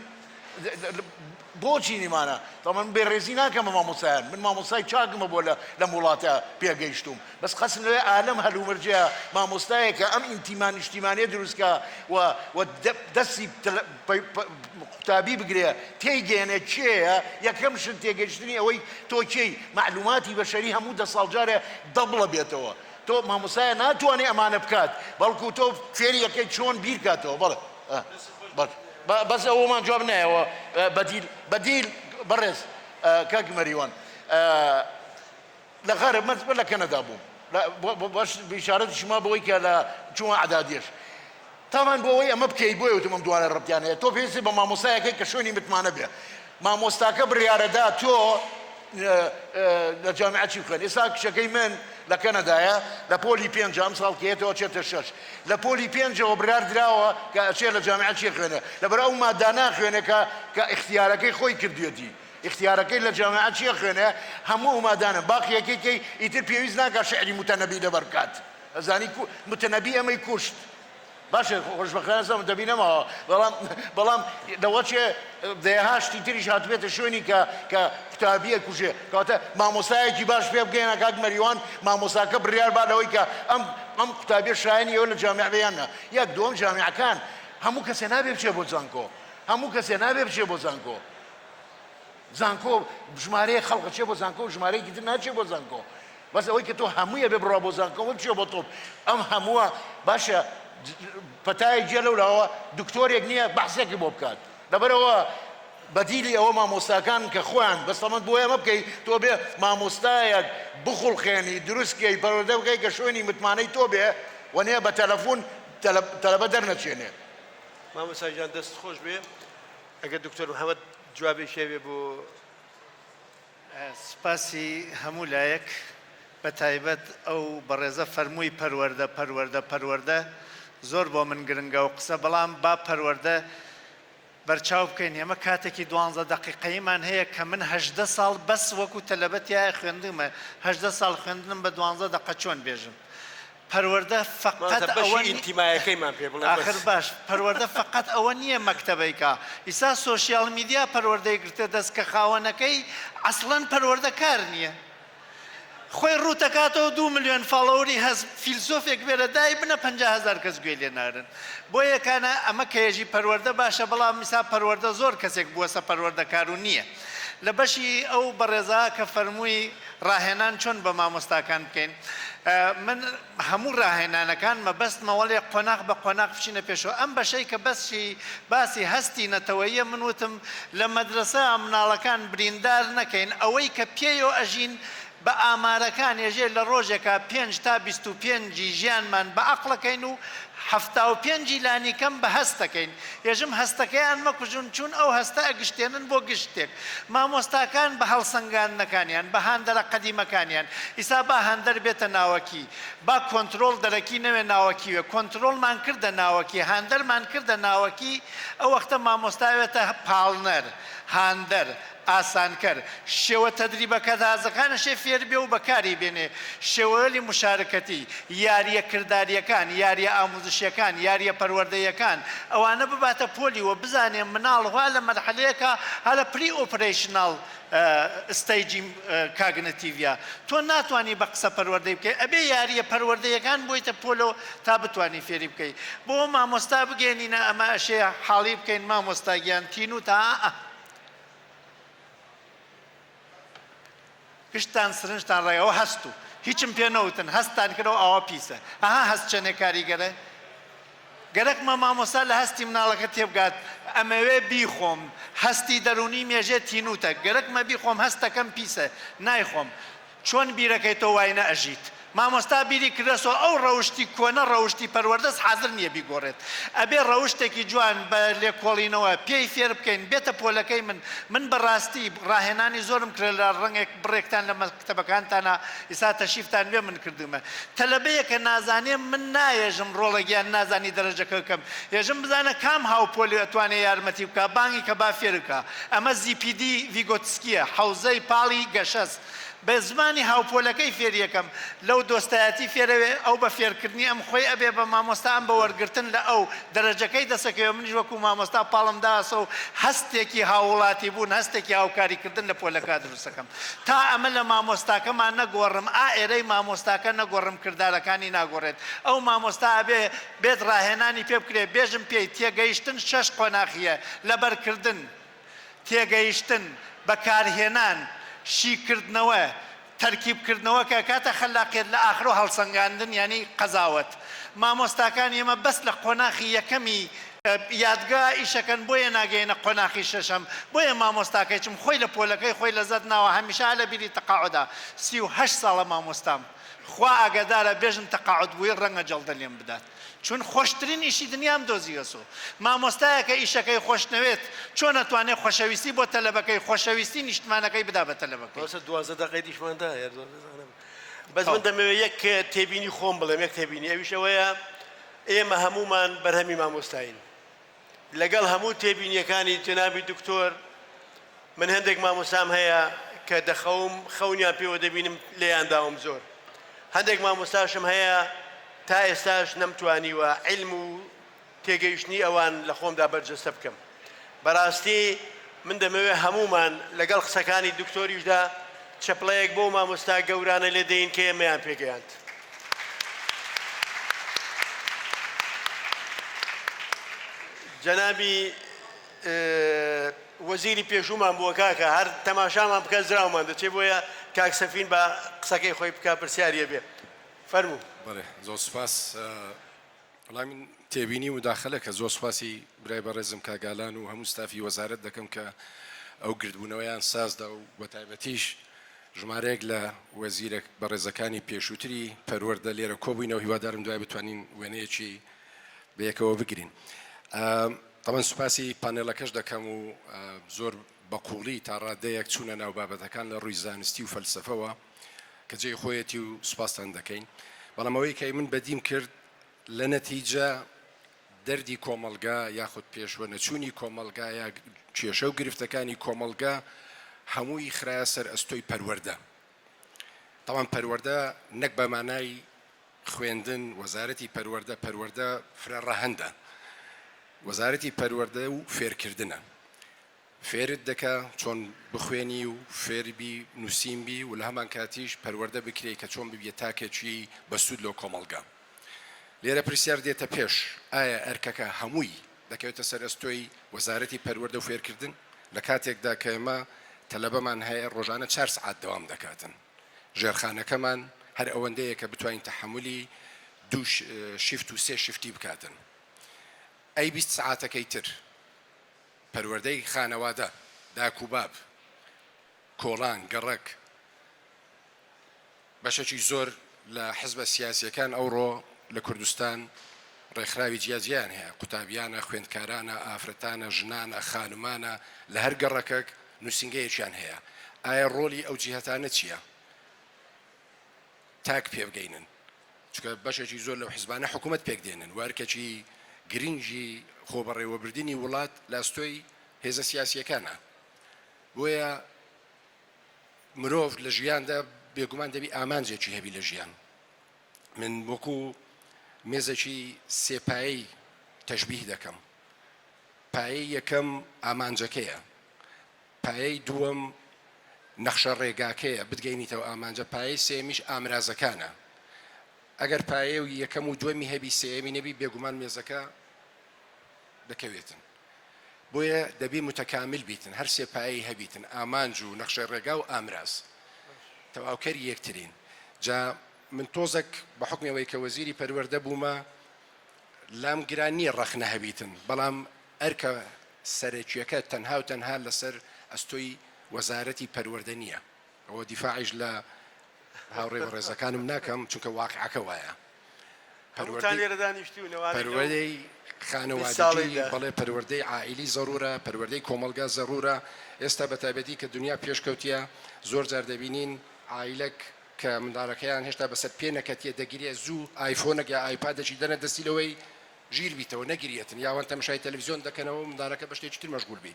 بۆچی نیمانە؟ تامان بێڕێزی ناکەم بە مامۆستایان. من مامۆستای چاکمە بۆ لەم وڵاتە پێگەیشتوم. بەس قەسم لەوێ ئالەم هەلومەرجەیە مامۆستایەکە ئەم ئینتیمان نیشتیمانیە دروستکە و دەستی قوتابی بگرێ تێیگەێنێ چێە یەکەم شت تێگەیشتنی ئەوەی تۆ کێی معلوماتی بەشەری هەموو 10 ساڵ جارێ دەبڵە بێتەوە. تۆ تۆ مامۆسایە ناتوانێ ئەمانە بکات بەڵکو تۆ فێری یەکەی چۆن بیر کاتەوە بەڵێ بەس ئەوەمان جواب نایەوە بەدیل بەڕێز کاک مەریوان لە غەرب مەزبەر لە کەنەدا بووم باش بشارەتی شما بەوەی کە لە چووە عەدادێش تامان بۆەوەی ئەمە بکەیت بۆی وتمم دوانە ڕەبتیان هەیە تۆ پێویستی بە مامۆسایەکەی کە شوێنی متمانە بێ مامۆستاکە بڕیارەدا تۆ لە جامعە چی بخوێن ئێستا کچەکەی من لە کەنەدایە لە پۆلی پێنجام ساڵکێتەوە چێتە شەش لە پۆلی پێنجەوە برار دراوە کە ئەچێ لە جامعە چی خوێنێ لەبەر ئەو مادە ناخوێنێ کە اختیارەکەی خۆی کردوێتی اختیارەکەی لە جامعە چیە خوێنێ هەموو مادانە باقیەکەی ئیتر پێویست ناکات شعری متەنەبی لەبەر بکات ئەزانی متەنەبی ئەمەی کوشت باشە خۆشبەختانە سەم دەبینەمەوە بەڵام لەوە چێ دەیەهاشتی تریش هاتبێتە شوێنی کە قوتابیە کوژێ کەواتە مامۆسایەکی باش پێ بگەینە کاک مەریوان مامۆساکە بڕیار با لەوەی کە ئەم قوتابیە شایەنی ئەوە لە جامعە بەیانە یەک دووەم جامعەکان هەموو کەسێ نابێ بچێ بۆ زانکۆ هەموو کەسێ نابێ بچێ بۆ زانکۆ زانکۆ ژمارەیە خەڵقە چێ بۆ زانکۆ ژمارەیەکی تر ناچێ بۆ زانکۆ بەس ئەوەی کە تۆ هەموویە بێ بڕوا بۆ زانکۆ بچێ بۆ تۆپ ئەم هەمووە باشە پەتای جێ لەولاوە دکتۆرێک نییە بەحسێکی بۆ بکات لەبەرەوە بەدیلی ئەوە مامۆستاکان کە خۆیان بەستەمەند بۆ ئێمە بکەیت تۆ بێ مامۆستایەک بخوڵخێنی دروستکەی پەروەردە بکەی کە شوێنی متمانەی تۆ بێ وەنێ بە تەلەفۆن تەلەبە دەرنەچێنێ مامۆستا جان دەست خۆش بێ ئەگەر دکتۆر محەممەد جوابی شێوێ بۆ سپاسی هەموو لایەک بە تایبەت ئەو بەڕێزە فەرمووی پەروەردە زۆر بۆ من گرنگە و قسە بەڵام با پەروەردە بەرچاو بکەین ئێمە کاتێکی 12 دقیقەیمان هەیە کە من 18 ساڵ بەس وەکو تەلەبەتیایە خوێندمە 18 ساڵ خوێندنم بە 12 دقە چۆن بێژم پەروەردە فقط ئەوە ئینتیمایەکەیمان پێ بڵێ آخر باش پەروەردە فقط ئەوە نییە مەکتەبەیکە ئیسا سۆشیال میدیا پەروەردەی گرتە دەست کە خاوەنەکەی ئەسڵەن پەروەردە کار نییە خۆی ڕوتەکاتەوە 2 ملیۆن فاڵەوەری هەست فیلسۆفێک بێرە دای بنە 50,000 کەس گوێ لێ نارن بۆ یەکانە ئەمە کەیەژی پەروەردە باشە بەڵام میسا پەروەردە زۆر کەسێک بووەسە پەروەردەکار و نییە لە بەشی ئەو بەڕێزا کە فەرمووی ڕاهێنان چۆن بە مامۆستاکان بکەین من هەموو ڕاهێنانەکان مەبەست مەوەڵێ قۆناغ بە قۆناغ بچینە پێشەوە ئەم بەشەی کە بەسی باسی هەستی نەتەوەییە من وتم لە مەدرسە مناڵەکان بریندار نەکەین ئەوەی کە پێیەوە ئەژین بە ئامارەکان ێژێ لە ڕۆژێکە 5 تا 25 ژیانمان بە عەقڵەکەین و 75 لانی کەم بە هەستەکەین ێژم هەستەکەیان مەکوژن چون ئەو هەستە ئەگشتێنن بۆ گشتێک مامۆستاکان بە هەڵسەنگاندنەکانیان بە هاندەرە قەدیمەکانیان ئیسا با هەندەر بێتە ناوەکی با کۆنتڕۆڵ دەرەکی نەوێ ناوەکیوێ کۆنتڕۆڵمان کردە ناوەکی هاندەرمان کردە ناوەکی ئەو وەختە مامۆستاوێتە پاڵنەر هاندەر ئاسانکەر شێوە تەدریبەکە دازەکانەشێ فێر بێ و بەکاری بێنێ شێوەلی مشارەکەتی یاریە کرداریەکان یاریە ئاموزشیەکان یاریە پەروەردەیەکان ئەوانە بباتە پۆلیوە بزانێ مناڵوا لە مەرحەلەیەکە هەلە پری ئۆپرەیشناڵ ستەیجی کاگنەتیڤە تۆ ناتوانانی بە قسە پەروەردەی بکەی ئەبێ یاریە پەروەردەیەکان بۆیتە پۆلۆ تا بتوانانی فێری بکەی بۆ مامۆستا بگەێنینە ئەمە ئەشێ حاڵی بکەین مامۆستاگیان تین و تا گشتان سرنجتان ڕێەوە هەست و هیچم پێ نەوتن هەستان کردەوە ئەوە پیسە ئەها هەست چەنێ کاریگەرە گەرەکمە مامۆستا لە هەستی مناڵەکە تێبگات ئەمەوێ بیخۆم هەستی دەرونی مێژێ تینوتە گەرەکمە بیخۆم هەستەکەم پیسە نایخۆم چۆن بیرەکەیتەوە وای نەئەژیت مامۆستا بیری کردەسەوە ئەو ڕەوشتی کۆنە ڕەوشتی پەروەردەست حاضر نییە بیگۆڕێت ئەبێ ڕەوشتێکی جوان بە لێکۆڵینەوە پێی فێر بکەین بێتە پۆلەکەی من بەڕاستی ڕاهێنانی زۆرم کرد لە ڕەنگێک بڕێکتان لە مەکتەبەکانتانە ئیسا تەشیفتان بێ من کردومە تەلەبەیە کە نازانێم من نایێژم ڕۆڵەگیان نازانی دەرەجەکە بکەم ێژم بزانە کام هاوپۆلی ئەتوانێ یارمەتی بکە بانگی کە با فێر بکە ئەمە ZPD ڤیگۆتسکیە حەوزەی پاڵی گەشەست بە زمانی هاوپۆلەکەی فێریەکەم لەو دۆستایەتی فێرەوێ ئەو بە فێرکردنی ئەم خۆی ئەبێ بە مامۆستا ئەم بە وەرگرتن لە ئەو دەرەجەکەی دەسەکەوێ منیش وەکو مامۆستا پاڵمداسە و هەستێکی هاوڵاتی بوون هەستێکی هاوکاریکردن لە پۆلەکە دروستەکەم تا ئەمە لە مامۆستاکەمان نەگۆڕم ئێرەی مامۆستاکە نەگۆڕم کردارەکانی ناگۆڕێت ئەو مامۆستا ئەبێ بێت ڕاهێنانی پێ بکرێ بێژم پێی تێگەیشتن 6 قۆناغیە لەبەرکردن تێگەیشتن بەکارهێنان شیکردنەوە تەرکیبکردنەوە کە کاتە خەلاقیت لە ئاخر و هەڵسەنگاندن ینی قەزاوت مامۆستاکان ئێمە بەس لە قۆناخی یەکەمی یادگا ئیشەکەن بۆیە ناگەینە قۆناخی شەشەم بۆیە مامۆستاکەیچم خۆی لە پۆلەکەی خۆی لە زەد ناوە هەمیشە لە بیری تەقاعدا 38 ساڵە مامۆستام خوا ئاگادارە بێژم تەقاعد بووی ڕەنگە جەڵدە لێم بدات چون خۆشترین ئیشی دنیام دۆزیوەسۆ مامۆستایەکە ئیشەکەی خۆشنەوێت چۆن نەتوانێت خۆشەویستی بۆ تەلەبەکەی خۆشەویستی نیشتمانەکەی بدا بە تەلەبەکەی بەسە 12 دقەی دیشماندا بەس من دەمەوێت یەک تێبینی خۆم بڵێم یەک تێبینی ئەویش ئەوەیە ئێمە هەمومان بەرهەمی مامۆستاین لەگەڵ هەموو تێبینیەکانی جەنابی دکتۆر من هەندێک مامۆستام هەیە کە دەخەوم خەونیان پێوە دەبینم لێیانداوم زۆر هەندێک مامۆستاشم هەیە تا ئێستاش نەمتوانیوە عیلم و تێگەیشتنی ئەوان لە خۆمدا بەرجەستە بکەم بەڕاستی من دەمەوێت هەمومان لەگەڵ قسەکانی دکتۆریشدا چەپڵەیەک بۆ مامۆستا گەورانە لێ دەین کە ئێمەیان پێگەیاند جەنابی وەزیری پێشومان بووە کاکە هەر تەماشامان بکە زراومان دەچێ بۆیە کاک سەفین بە قسەکەی خۆی بکە پرسیاریە بێ فەرموو بەڵێ زۆر سوپاس وەڵام من تێبینی مداخلە کە زۆر سوپاسی برای بەڕێزم کاگالان و هەموو ستافی وەزارەت دەکەم کە ئەو گردبوونەوەیان سازدا و بە تایبەتیش ژمارەیەک لە وەزیرە بەڕێزەکانی پێشووتری پەروەردە لێرە کۆبووینەوە هیوادارم دوای بتوانین وێنەیەکی بەیەکەوە بگرین تەمەن سوپاسی پانێڵەکەش دەکەم و زۆر بەقوڵی تا ڕادەیەک چوونە ناو بابەتەکان لە ڕووی زانستی و فەلسەفەوە کە جێی خۆیەتی و سوپاسان دەکەین بەڵام ئەوەی کە من بەدیم کرد لە نەتیجە دەردی کۆمەلگا یاخود پێشوە نەچوونی کۆمەلگا یا کێشە و گرفتەکانی کۆمەلگا هەمووی خراە سەر ئەستۆی پەروەردە تاوان پەروەردە نەک بە مانای خوێندن وەزارەتی پەروەردە فرە ڕەهەندە وەزارەتی پەروەردە و فێرکردنە فێرت دەکا چۆن بخوێنی و فێربی نووسیمبی و لە هەمان کاتیش پەروەردە بکرێ کە چۆن ببیە تاکێکی بەسوود لەو کۆمەلگا لێرە پرسیار دێتە پێش ئایا ئەرکەکە هەمووی دەکەوێتە سەر ئەستۆی وەزارەتی پەروەردە و فێرکردن لە کاتێکدا کە ئێمە تەلەبەمان هەیە ڕۆژانە 4 سعات دەوام دەکاتن ژێرخانەکەمان هەر ئەوەندەیە کە بتوانین تەحملی 2 شیفت و 3 شیفتی بکاتن ئەی 20 سعاتەکەی تر پەروەردەی خانەوادە داکوباب کۆڵان گەڕک بەشێکی زۆر لە حزبە سیاسیەکان ئەوڕۆ لە کوردستان ڕێکخراوی جیاجیان هەیە قوتابیانە خوێندکارانە ئافرەتانە ژنانە خانومانە لە هەر گەڕەکەک نووسنگەیەکیان هەیە ئایا ڕۆلی ئەو جیهەتانە چییە تاک پێبگەینن چکە بەشێکی زۆر لەو حیزبانە حکوومەت پێکدێنن وارکەچی گرنگی خۆبەڕێوەبردننی وڵات لە ئەستۆی هێزە سیاسیەکانە بۆیە مرۆڤ لە ژیاندا بێگومان دەبی ئامانجێکی هەبی لە ژیان من وەکو مێزێکی سێپایی تەشبیه دەکەم پایەی یەکەم ئامانجەکەیە پایەی دووەم نەخشە ڕێگاکەیە بتگەینیتەوە ئامانجە پایەی سێمیش ئامرازەکانە ئەگەر پایە و یەکەم و دووەمی هەبی سێمی نەبی بێگومان مێزەکە دەکەوێتن بۆیە دەبی متەکامل بیتن هەر سێ پایەی هەبیتن ئامانج و نەخشە ڕێگا و ئامراز تەواوکەری یەکترین جا من تۆزێک بە حکمەوەی کە وەزیری پەروەردە بوومە لام گرانی ڕەخنە هەبیتن بەڵام ئەرکە سەرەکیەکە تەنها و تەنها لەسەر ئەستۆی وەزارەتی پەروەردە نییە ئەوە دیفاعیش لە هاوڕێ بەڕێزەکانم ناکەم چونکە واقعەکە وایە پەروەردەی خانەوادگی بەڵێ پەروەردەی عائیلی زەرورە پەروەردەی کۆمەلگا زەرورە ئێستا بە تایبەتی کە دنیا پێشکەوتیە زۆر جار دەبینین عائیلەک کە منداڵەکەیان هێشتا بەسەر پێ نەکەتیە دەگیرێت زوو ئایفۆنێک یا ئایپادێکی دەنە دەستیلەوەی ژیر بیتەوە نەگیرێتن یاوان تەماشای تەلەڤیزیۆن دەکەنەوە منداڵەکە بە شتێکی تر مەشغول بی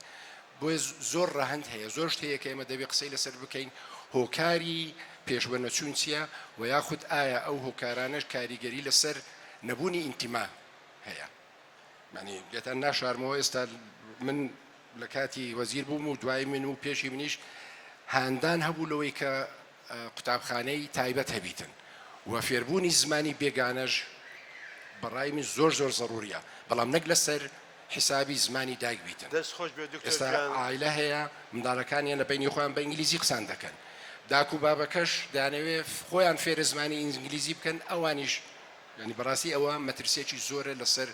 بۆیە زۆر ڕەهەند هەیە زۆر شتەیە کە ئێمە دەبێت قسەی لەسەر بکەین هۆکاری پێشوە نەچوون چییە و یاخود ئایا ئەو هۆکارانش کاریگەری لەسەر نەبوونی ئینتیما هەیە معنی لێتان ناشارمەوە ئێستا من لە کاتی وەزیر بووم و دوای من و پێشی منیش هاندان هەبوو لەوەی کە قوتابخانەی تایبەت هەبیتن و فێربوونی زمانی بێگانەش بەڕای من زۆر زەروریە بەڵام نەک لەسەر حسابی زمانی دایک بیتن ئێستا عائیلە هەیە منداڵەکانیان لە بینی خۆیان بە ئینگلیزی قسان دەکەن داکو بابەکەش دانەوێت خۆیان فێرە زمانی ئینگلیزی بکەن ئەوانیش ینی بەڕاستی ئەوە مەترسێکی زۆرە لەسەر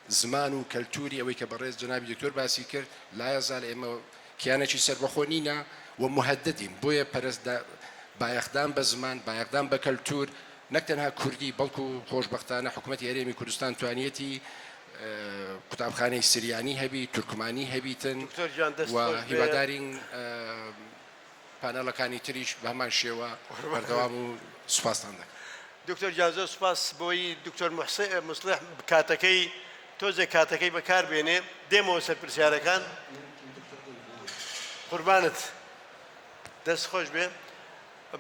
زمان و کەلتوری ئەوەی کە بەڕێز جنابی دکتۆر باسی کرد لایەزال ئێمە کیانێکی سەربەخۆ نینە و مهددین بۆیە پەرستدا بایەخدان بە زمان بایەخدان بە کەلتور نەک تەنها کوردی بەڵکو خۆشبەختانە حکوومەتی هەرێمی کوردستان توانیەتی قوتابخانەی سریانی هەبی تورکمانی هەبیتن و هیوادارین پانەڵەکانی تریش بە هەمان شێوە بەردەوام و سوپاسان دەکەن. دکتۆر جانزۆ سوپاس بۆی دکتۆر مصلح کاتەکەی تۆزێک کاتەکەی بەکاربێنێ دێمەوە سەر پرسیارەکان قوربانت دەست خۆش بێ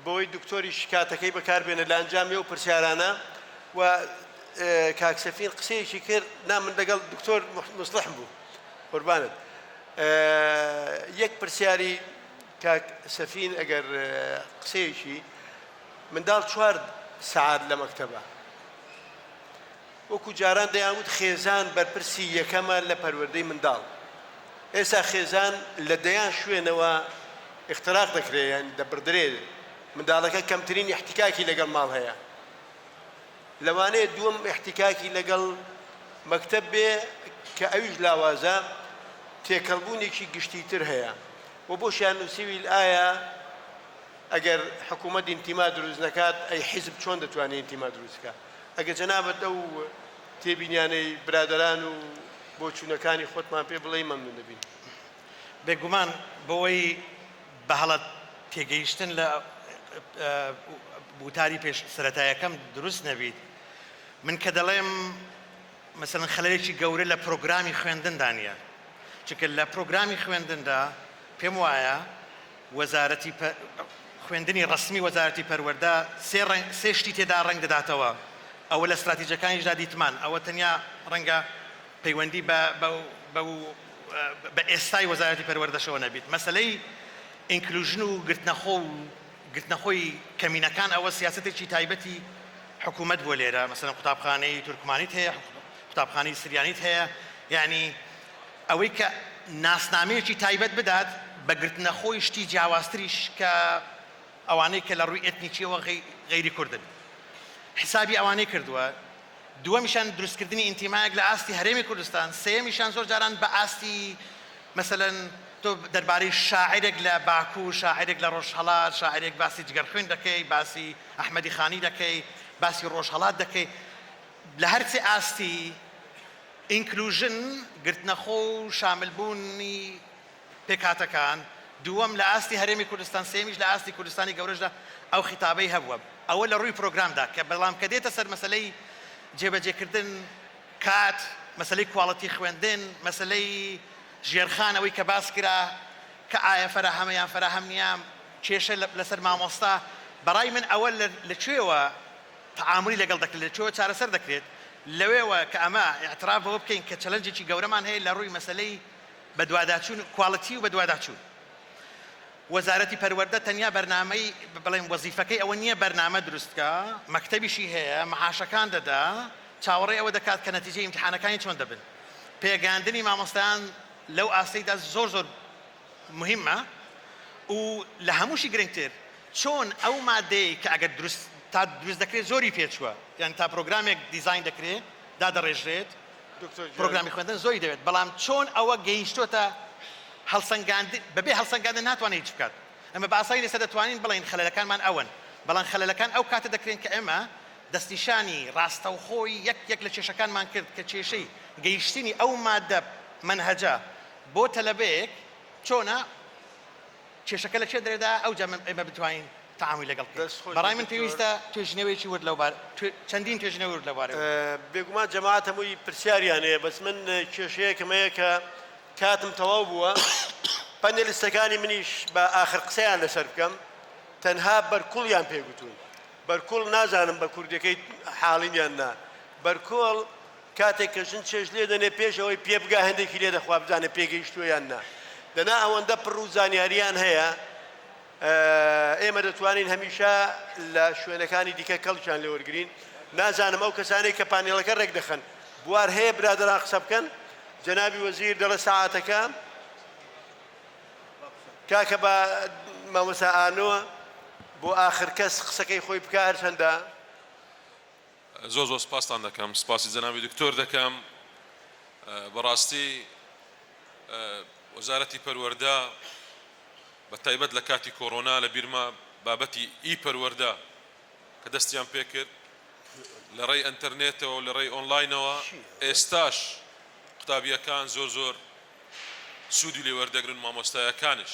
بۆی دکتۆریش کاتەکەی بەکاربێنە لە ئەنجامی ئەو پرسیارانە و کاکسەفین قسەیەکی کرد من لەگەڵ دکتۆر مصلح بوو قوربانت یەک پرسیاری کاک سەفین ئەگەر قسەیەکی منداڵ 4 ساعت لە مەکتەبە وەکو جاران دەیانوت خێزان بەرپرسی یەکەمە لە پەروەردەی منداڵ ئێستا خێزان لە دەیان شوێنەوە اختراق دەکرێت یان دەبردرێ منداڵەکە کەمترین احتیکاکی لەگەڵ ماڵ هەیە لەوانەیە دووەم احتیکاکی لەگەڵ مەکتەب بێ کە ئەویش لاوازە تێکەڵبوونێکی گشتیتر هەیە و بۆ شیان نووسیویل ئایا ئەگەر حکوومەت ئینتیما دروست نەکات ئەی حیزب چۆن دەتوانێت ئینتیما دروستکات ئەگەر جەنابەت ئەو تێبینیانەی برادەران و بۆ چوونەکانی خۆتمان پێ بڵێ مەمنون دەبین. بێگومان بەوەی بە هەڵەت تێگەیشتن لە بوتاری پێش سەرەتایەکەم دروست نەبیت من کە دەڵێم مەسەڵەن خەلەلێکی گەورە لە پرۆگرامی خوێندندا نیە چونکە لە پرۆگرامی خوێندندا پێم وایە وەزارەتی خوێندنی ڕسمی وەزارەتی پەروەردە سێ شتی تێدا ڕەنگ دەداتەوە ئەوە لە استراتیجەکانیشدا دیتمان ئەوە تەنیا ڕەنگە پەیوەندی بە ئێستای وەزارەتی پەروەردەشەوە نەبیت مەسەلەی ئینکلوژن و گرتنەخۆی کەمینەکان ئەوە سیاسەتێکی تایبەتی حکوومەت بۆ لێرە مەسەڵەن قوتابخانەی تورکمانیت هەیە قوتابخانەی سریانیت هەیە یعنی ئەوەی کە ناسنامەیەکی تایبەت بدات بە گرتنەخۆی شتی جیاوازتریش کە ئەوانەی کە لە ڕووی ئێتنیکیەوە غەیری کوردن حسابی ئەوانەی کردووە دووەمیشان دروستکردنی ئینتیمایەک لە ئاستی هەرێمی کوردستان سێمیشان زۆر جاران بە ئاستی مەسەڵەن تۆ دەربارەی شاعرێک لە باکوور شاعرێک لە ڕۆژهەڵات شاعرێک باسی جگەرخوێن دەکەی باسی ئەحمەدی خانی دەکەی باسی ڕۆژهەڵات دەکەی لە هەرچی ئاستی ئینکلوژن گرتنەخۆ و شاملبوونی پێکهاتەکان دووەم لە ئاستی هەرێمی کوردستان سێمیش لە ئاستی کوردستانی گەورەشدا ئەو خیتابەی هەبووە ئەوە لە ڕووی پرۆگرامدا کە بەڵام کە دێتە سەر مەسەلەی جێبەجێکردن کات مەسەلەی کواڵەتی خوێندن مەسەلەی ژێرخانەوەی کە باس کرا کە ئایا فەراهەمە یان فەراهەم نییە کێشە لەسەر مامۆستا بەڕای من ئەوە لەکوێوە تەعاملی لەگەڵ دەکرێت لەکوێوە چارەسەر دەکرێت لەوێوە کە ئەمە اعتراف بەوە بکەین کە چەلەنجێکی گەورەمان هەیە لە ڕووی مەسەلەی بەدواداچوون کواڵەتی و بەدواداچوون وەزارەتی پەروەردە تەنیا بەرنامەی بڵێم وەزیفەکەی ئەوە نییە بەرنامە دروستکە مەکتەبیشی هەیە مەعاشەکان دەدا چاوەڕێ ئەوە دەکات کە نەتیجەی ئیمتحانەکانی چۆن دەبن پێگاندنی مامۆستایان لەو ئاستەیدا زۆر مهمە و لە هەمووشی گرنگتر چۆن ئەو مادەی کە ئەگەر تا دروست دەکرێت زۆری پێچووە یان تا پرۆگرامێک دیزاین دەکرێت دادەڕێژرێت پرۆگرامی خوێندن زۆری دەوێت بەڵام چۆن ئەوە گەیشتۆتە بەبێ هەڵسەنگاندن ناتوانێت هیچ بکات ئەمە بە ئاسایی لەسەر دەتوانین بڵین خەلەلەکانمان ئەوەن بەڵام خەلەلەکان ئەو کاتە دەکرێن کە ئێمە دەستنیشانی ڕاستەوخۆی یەک لە کێشەکانمان کرد کە کێشەی گەیشتنی ئەو مادە منهەجە بۆ تەلەبەیەک چۆنە کێشەکە لە چێ دەرێدا ئەوجا ئێمە بتوانین تەعاملی لەگەڵ بەڕای من پێویستە توێژینەوەیکی ورد لەوبار چەندین توێژینە ورد لەوارەوە بێگومان جەماعەت هەمووی پرسیاریان هەیە بەس من کێشەیەکم هەیە کە کاتم تەواو بووە پەنێلیستەکانی منیش بە ئاخر قسەیان لەسەر بکەم تەنها بەرکوڵیان پێگوتوون بەرکوڵ نازانم بە کوردەکەی حاڵینیان نا بەرکۆڵ کاتێک کەژن چێژ لێ دەنێ پێش ئەوەی پێ بگا هەندێکی لێ دەخوا بزانێ پێگەیشتوویان نا دەنا ئەوەندە پڕ و زانیاریان هەیە ئێمە دەتوانین هەمیشە لە شوێنەکانی دیکە کەڵکیان لێ وەرگرین نازانم ئەو کەسانەی کە پانێڵەکە ڕێک دەخەن بوار هەیە برادەران قسە بکەن جەنابی وەزیر دەڵێ ساعاتەکە کاکە بە مامۆستا ئانۆ بۆ ئاخر کەس قسەکەی خۆی بکە هەر چەندە زۆر سپاسان دەکەم سپاسی جەنابی دکتۆر دەکەم بەڕاستی وەزارەتی پەروەردە بە تایبەت لە کاتی کۆڕۆنا لە بیرما بابەتی ئی پەروەردە کە دەستیان پێ کرد لە ڕێی ئەنتەرنێتەوە لە ڕێی ئۆنلاینەوە ئێستاش قوتابیەکان زۆر سوودی لێ وەردەگرن مامۆستایەکانش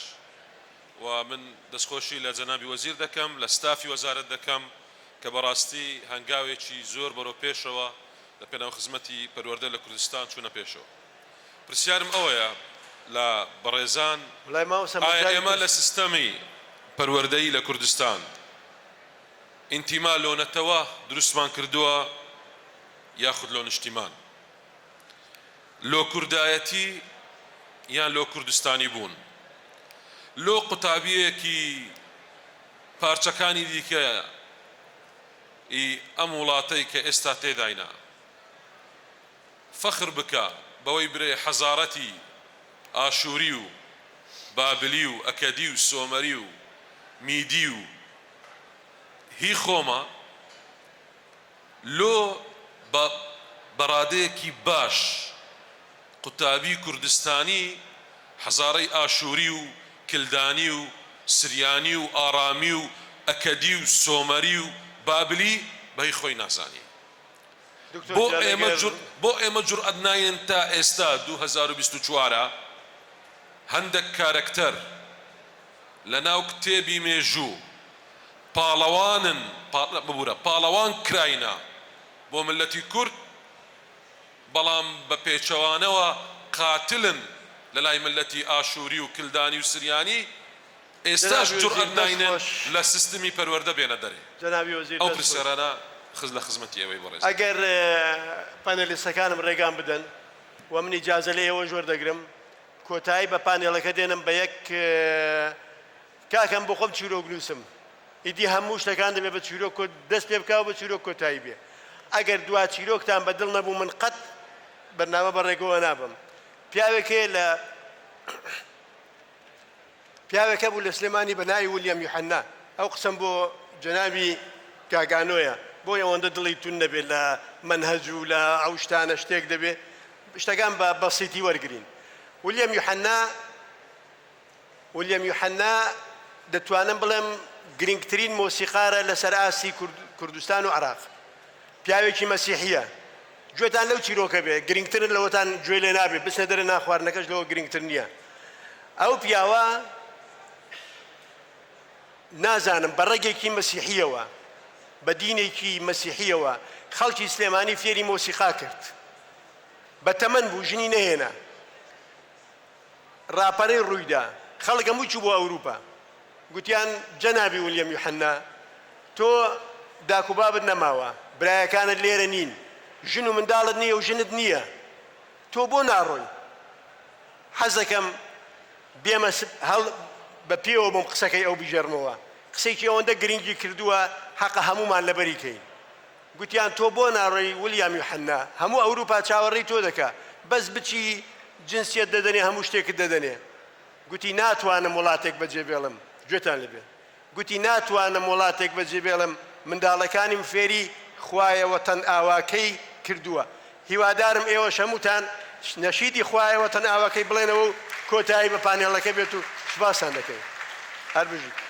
و من دەستخۆشی لە جەنابی وەزیر دەکەم لە ستافی وەزارەت دەکەم کە بەڕاستی هەنگاوێکی زۆر بەرەو پێشەوە لە پێناو خزمەتی پەروەردە لە کوردستان چوونە پێشەوە پرسیارم ئەوەیە لە بەڕێزان ئایا ئێمە لە سیستەمی پەروەردەیی لە کوردستان ئینتیما لۆنەتەوە دروستمان کردووە یاخود لۆ نیشتیمان لۆ کوردایەتی یان لۆ کوردستانی بوون لۆ قوتابیەکی پارچەکانی دیکە ئەم وڵاتەی کە ئێستا تێداینا فەخر بکە بەوەی برێ حەزارەتی ئاشووری و بابلی و ئەکەدی و سۆمەری و میدی و هی خۆمە لۆ بەڕادەیەکی باش قوتابی کوردستانی حەزارەی ئاشووری و کلدانی و سریانی و ئارامی و ئەکەدی و سۆمەری و بابلی بەهی خۆی نازانی بۆ ئێمە جورئەت ناین تا ئێستا 2024 هەندێک کارەکتەر لە ناو کتێبی مێژوو پاڵەوان کراینە بۆ ملەتی کورد بەڵام بە پێچەوانەوە قاتلن لە لای ملەتی ئاشووری و کلدانی و سریانی ئێستاش جورئەت ناینن لە سیستمی پەروەردە بێنە دەرێ ئەو پرسیارانە لە خزمەتی ئێوەی بەڕێز ئەگەر پانێلیستەکانم ڕێگان بدەن و من ئیجازە لێ ئێوە ژۆر دەگرم کۆتایی بە پانێڵەکە دێنم بە یەک کاکەم بۆ خۆم چیرۆک نووسم ئیدی هەموو شتەکان دەبێت بە چیرۆک دەست پێ بکاو بە چیرۆک کۆتایی بێ ئەگەر دوا چیرۆکتان بەدڵ نەبوو من قەت بەرنامە بەڕێگەوە نابم پیاوێکە بوو لە سلێمانی بە ناوی ویلیام یوحەنا ئەو قسەم بۆ جەنابی کاگانۆیە بۆ ئەوەندە دڵی تون نەبێت لە منهەج و لە ئەو شتانە شتێک دەبێت شتەکان بە بەسیتی وەرگرین ویلیام یوحەنا دەتوانم بڵێم گرنگترین مۆسیقارە لەسەر ئاسی کوردستان و عێراق پیاوێکی مەسیحیە گوێتان لەو چیرۆکە بێ گرنگترن لەوەتان گوێ لێ نابێت بچنە دەرە ناخواردنەکەش لەوە گرنگتر نییە ئەو پیاوە نازانم بە ڕێگێکی مەسیحیەوە بە دینێکی مەسیحیەوە خەڵکی سلێمانی فێری مۆسیقا کرد بە تەمەن بوو ژنی نەهێنا ڕاپەرەی ڕوویدا خەڵک هەموو چوو بۆ ئەوروپا گوتیان جەنابی ویلیام یوحەنا تۆ داکوبابت نەماوە برایەکانت لێرە نین ژن و منداڵت نییە و ژنت نییە تۆ بۆ ناڕۆی حەز دەکەم بێمە بە پێوە بۆم قسەکەی ئەو بیژێڕمەوە قسەیکی ئەوەندە گرنگی کردووە حەقە هەمومان لەبەری کەین گوتیان تۆ بۆ ناڕۆی ویلیام یوحەنا هەموو ئەوروپا چاوەڕێی تۆ دەکا بەس بچی جنسیەت دەدەنێ هەموو شتێکت دەدەنێ گوتی ناتوانم وڵاتێک بەجێ بێڵم گوێتان لەبێ گوتی ناتوانم وڵاتێک بەجێ بێڵم منداڵەکانیم فێری خوایەوە تەن ئاواکەی کردووە هیوادارم ئێوە هەمووتان نەشیدی خوایەوە تەن ئاواکەی بڵێنەوە و کۆتایی بە پانێڵەکە بێت و سوپاسان دەکەین هەر بژیت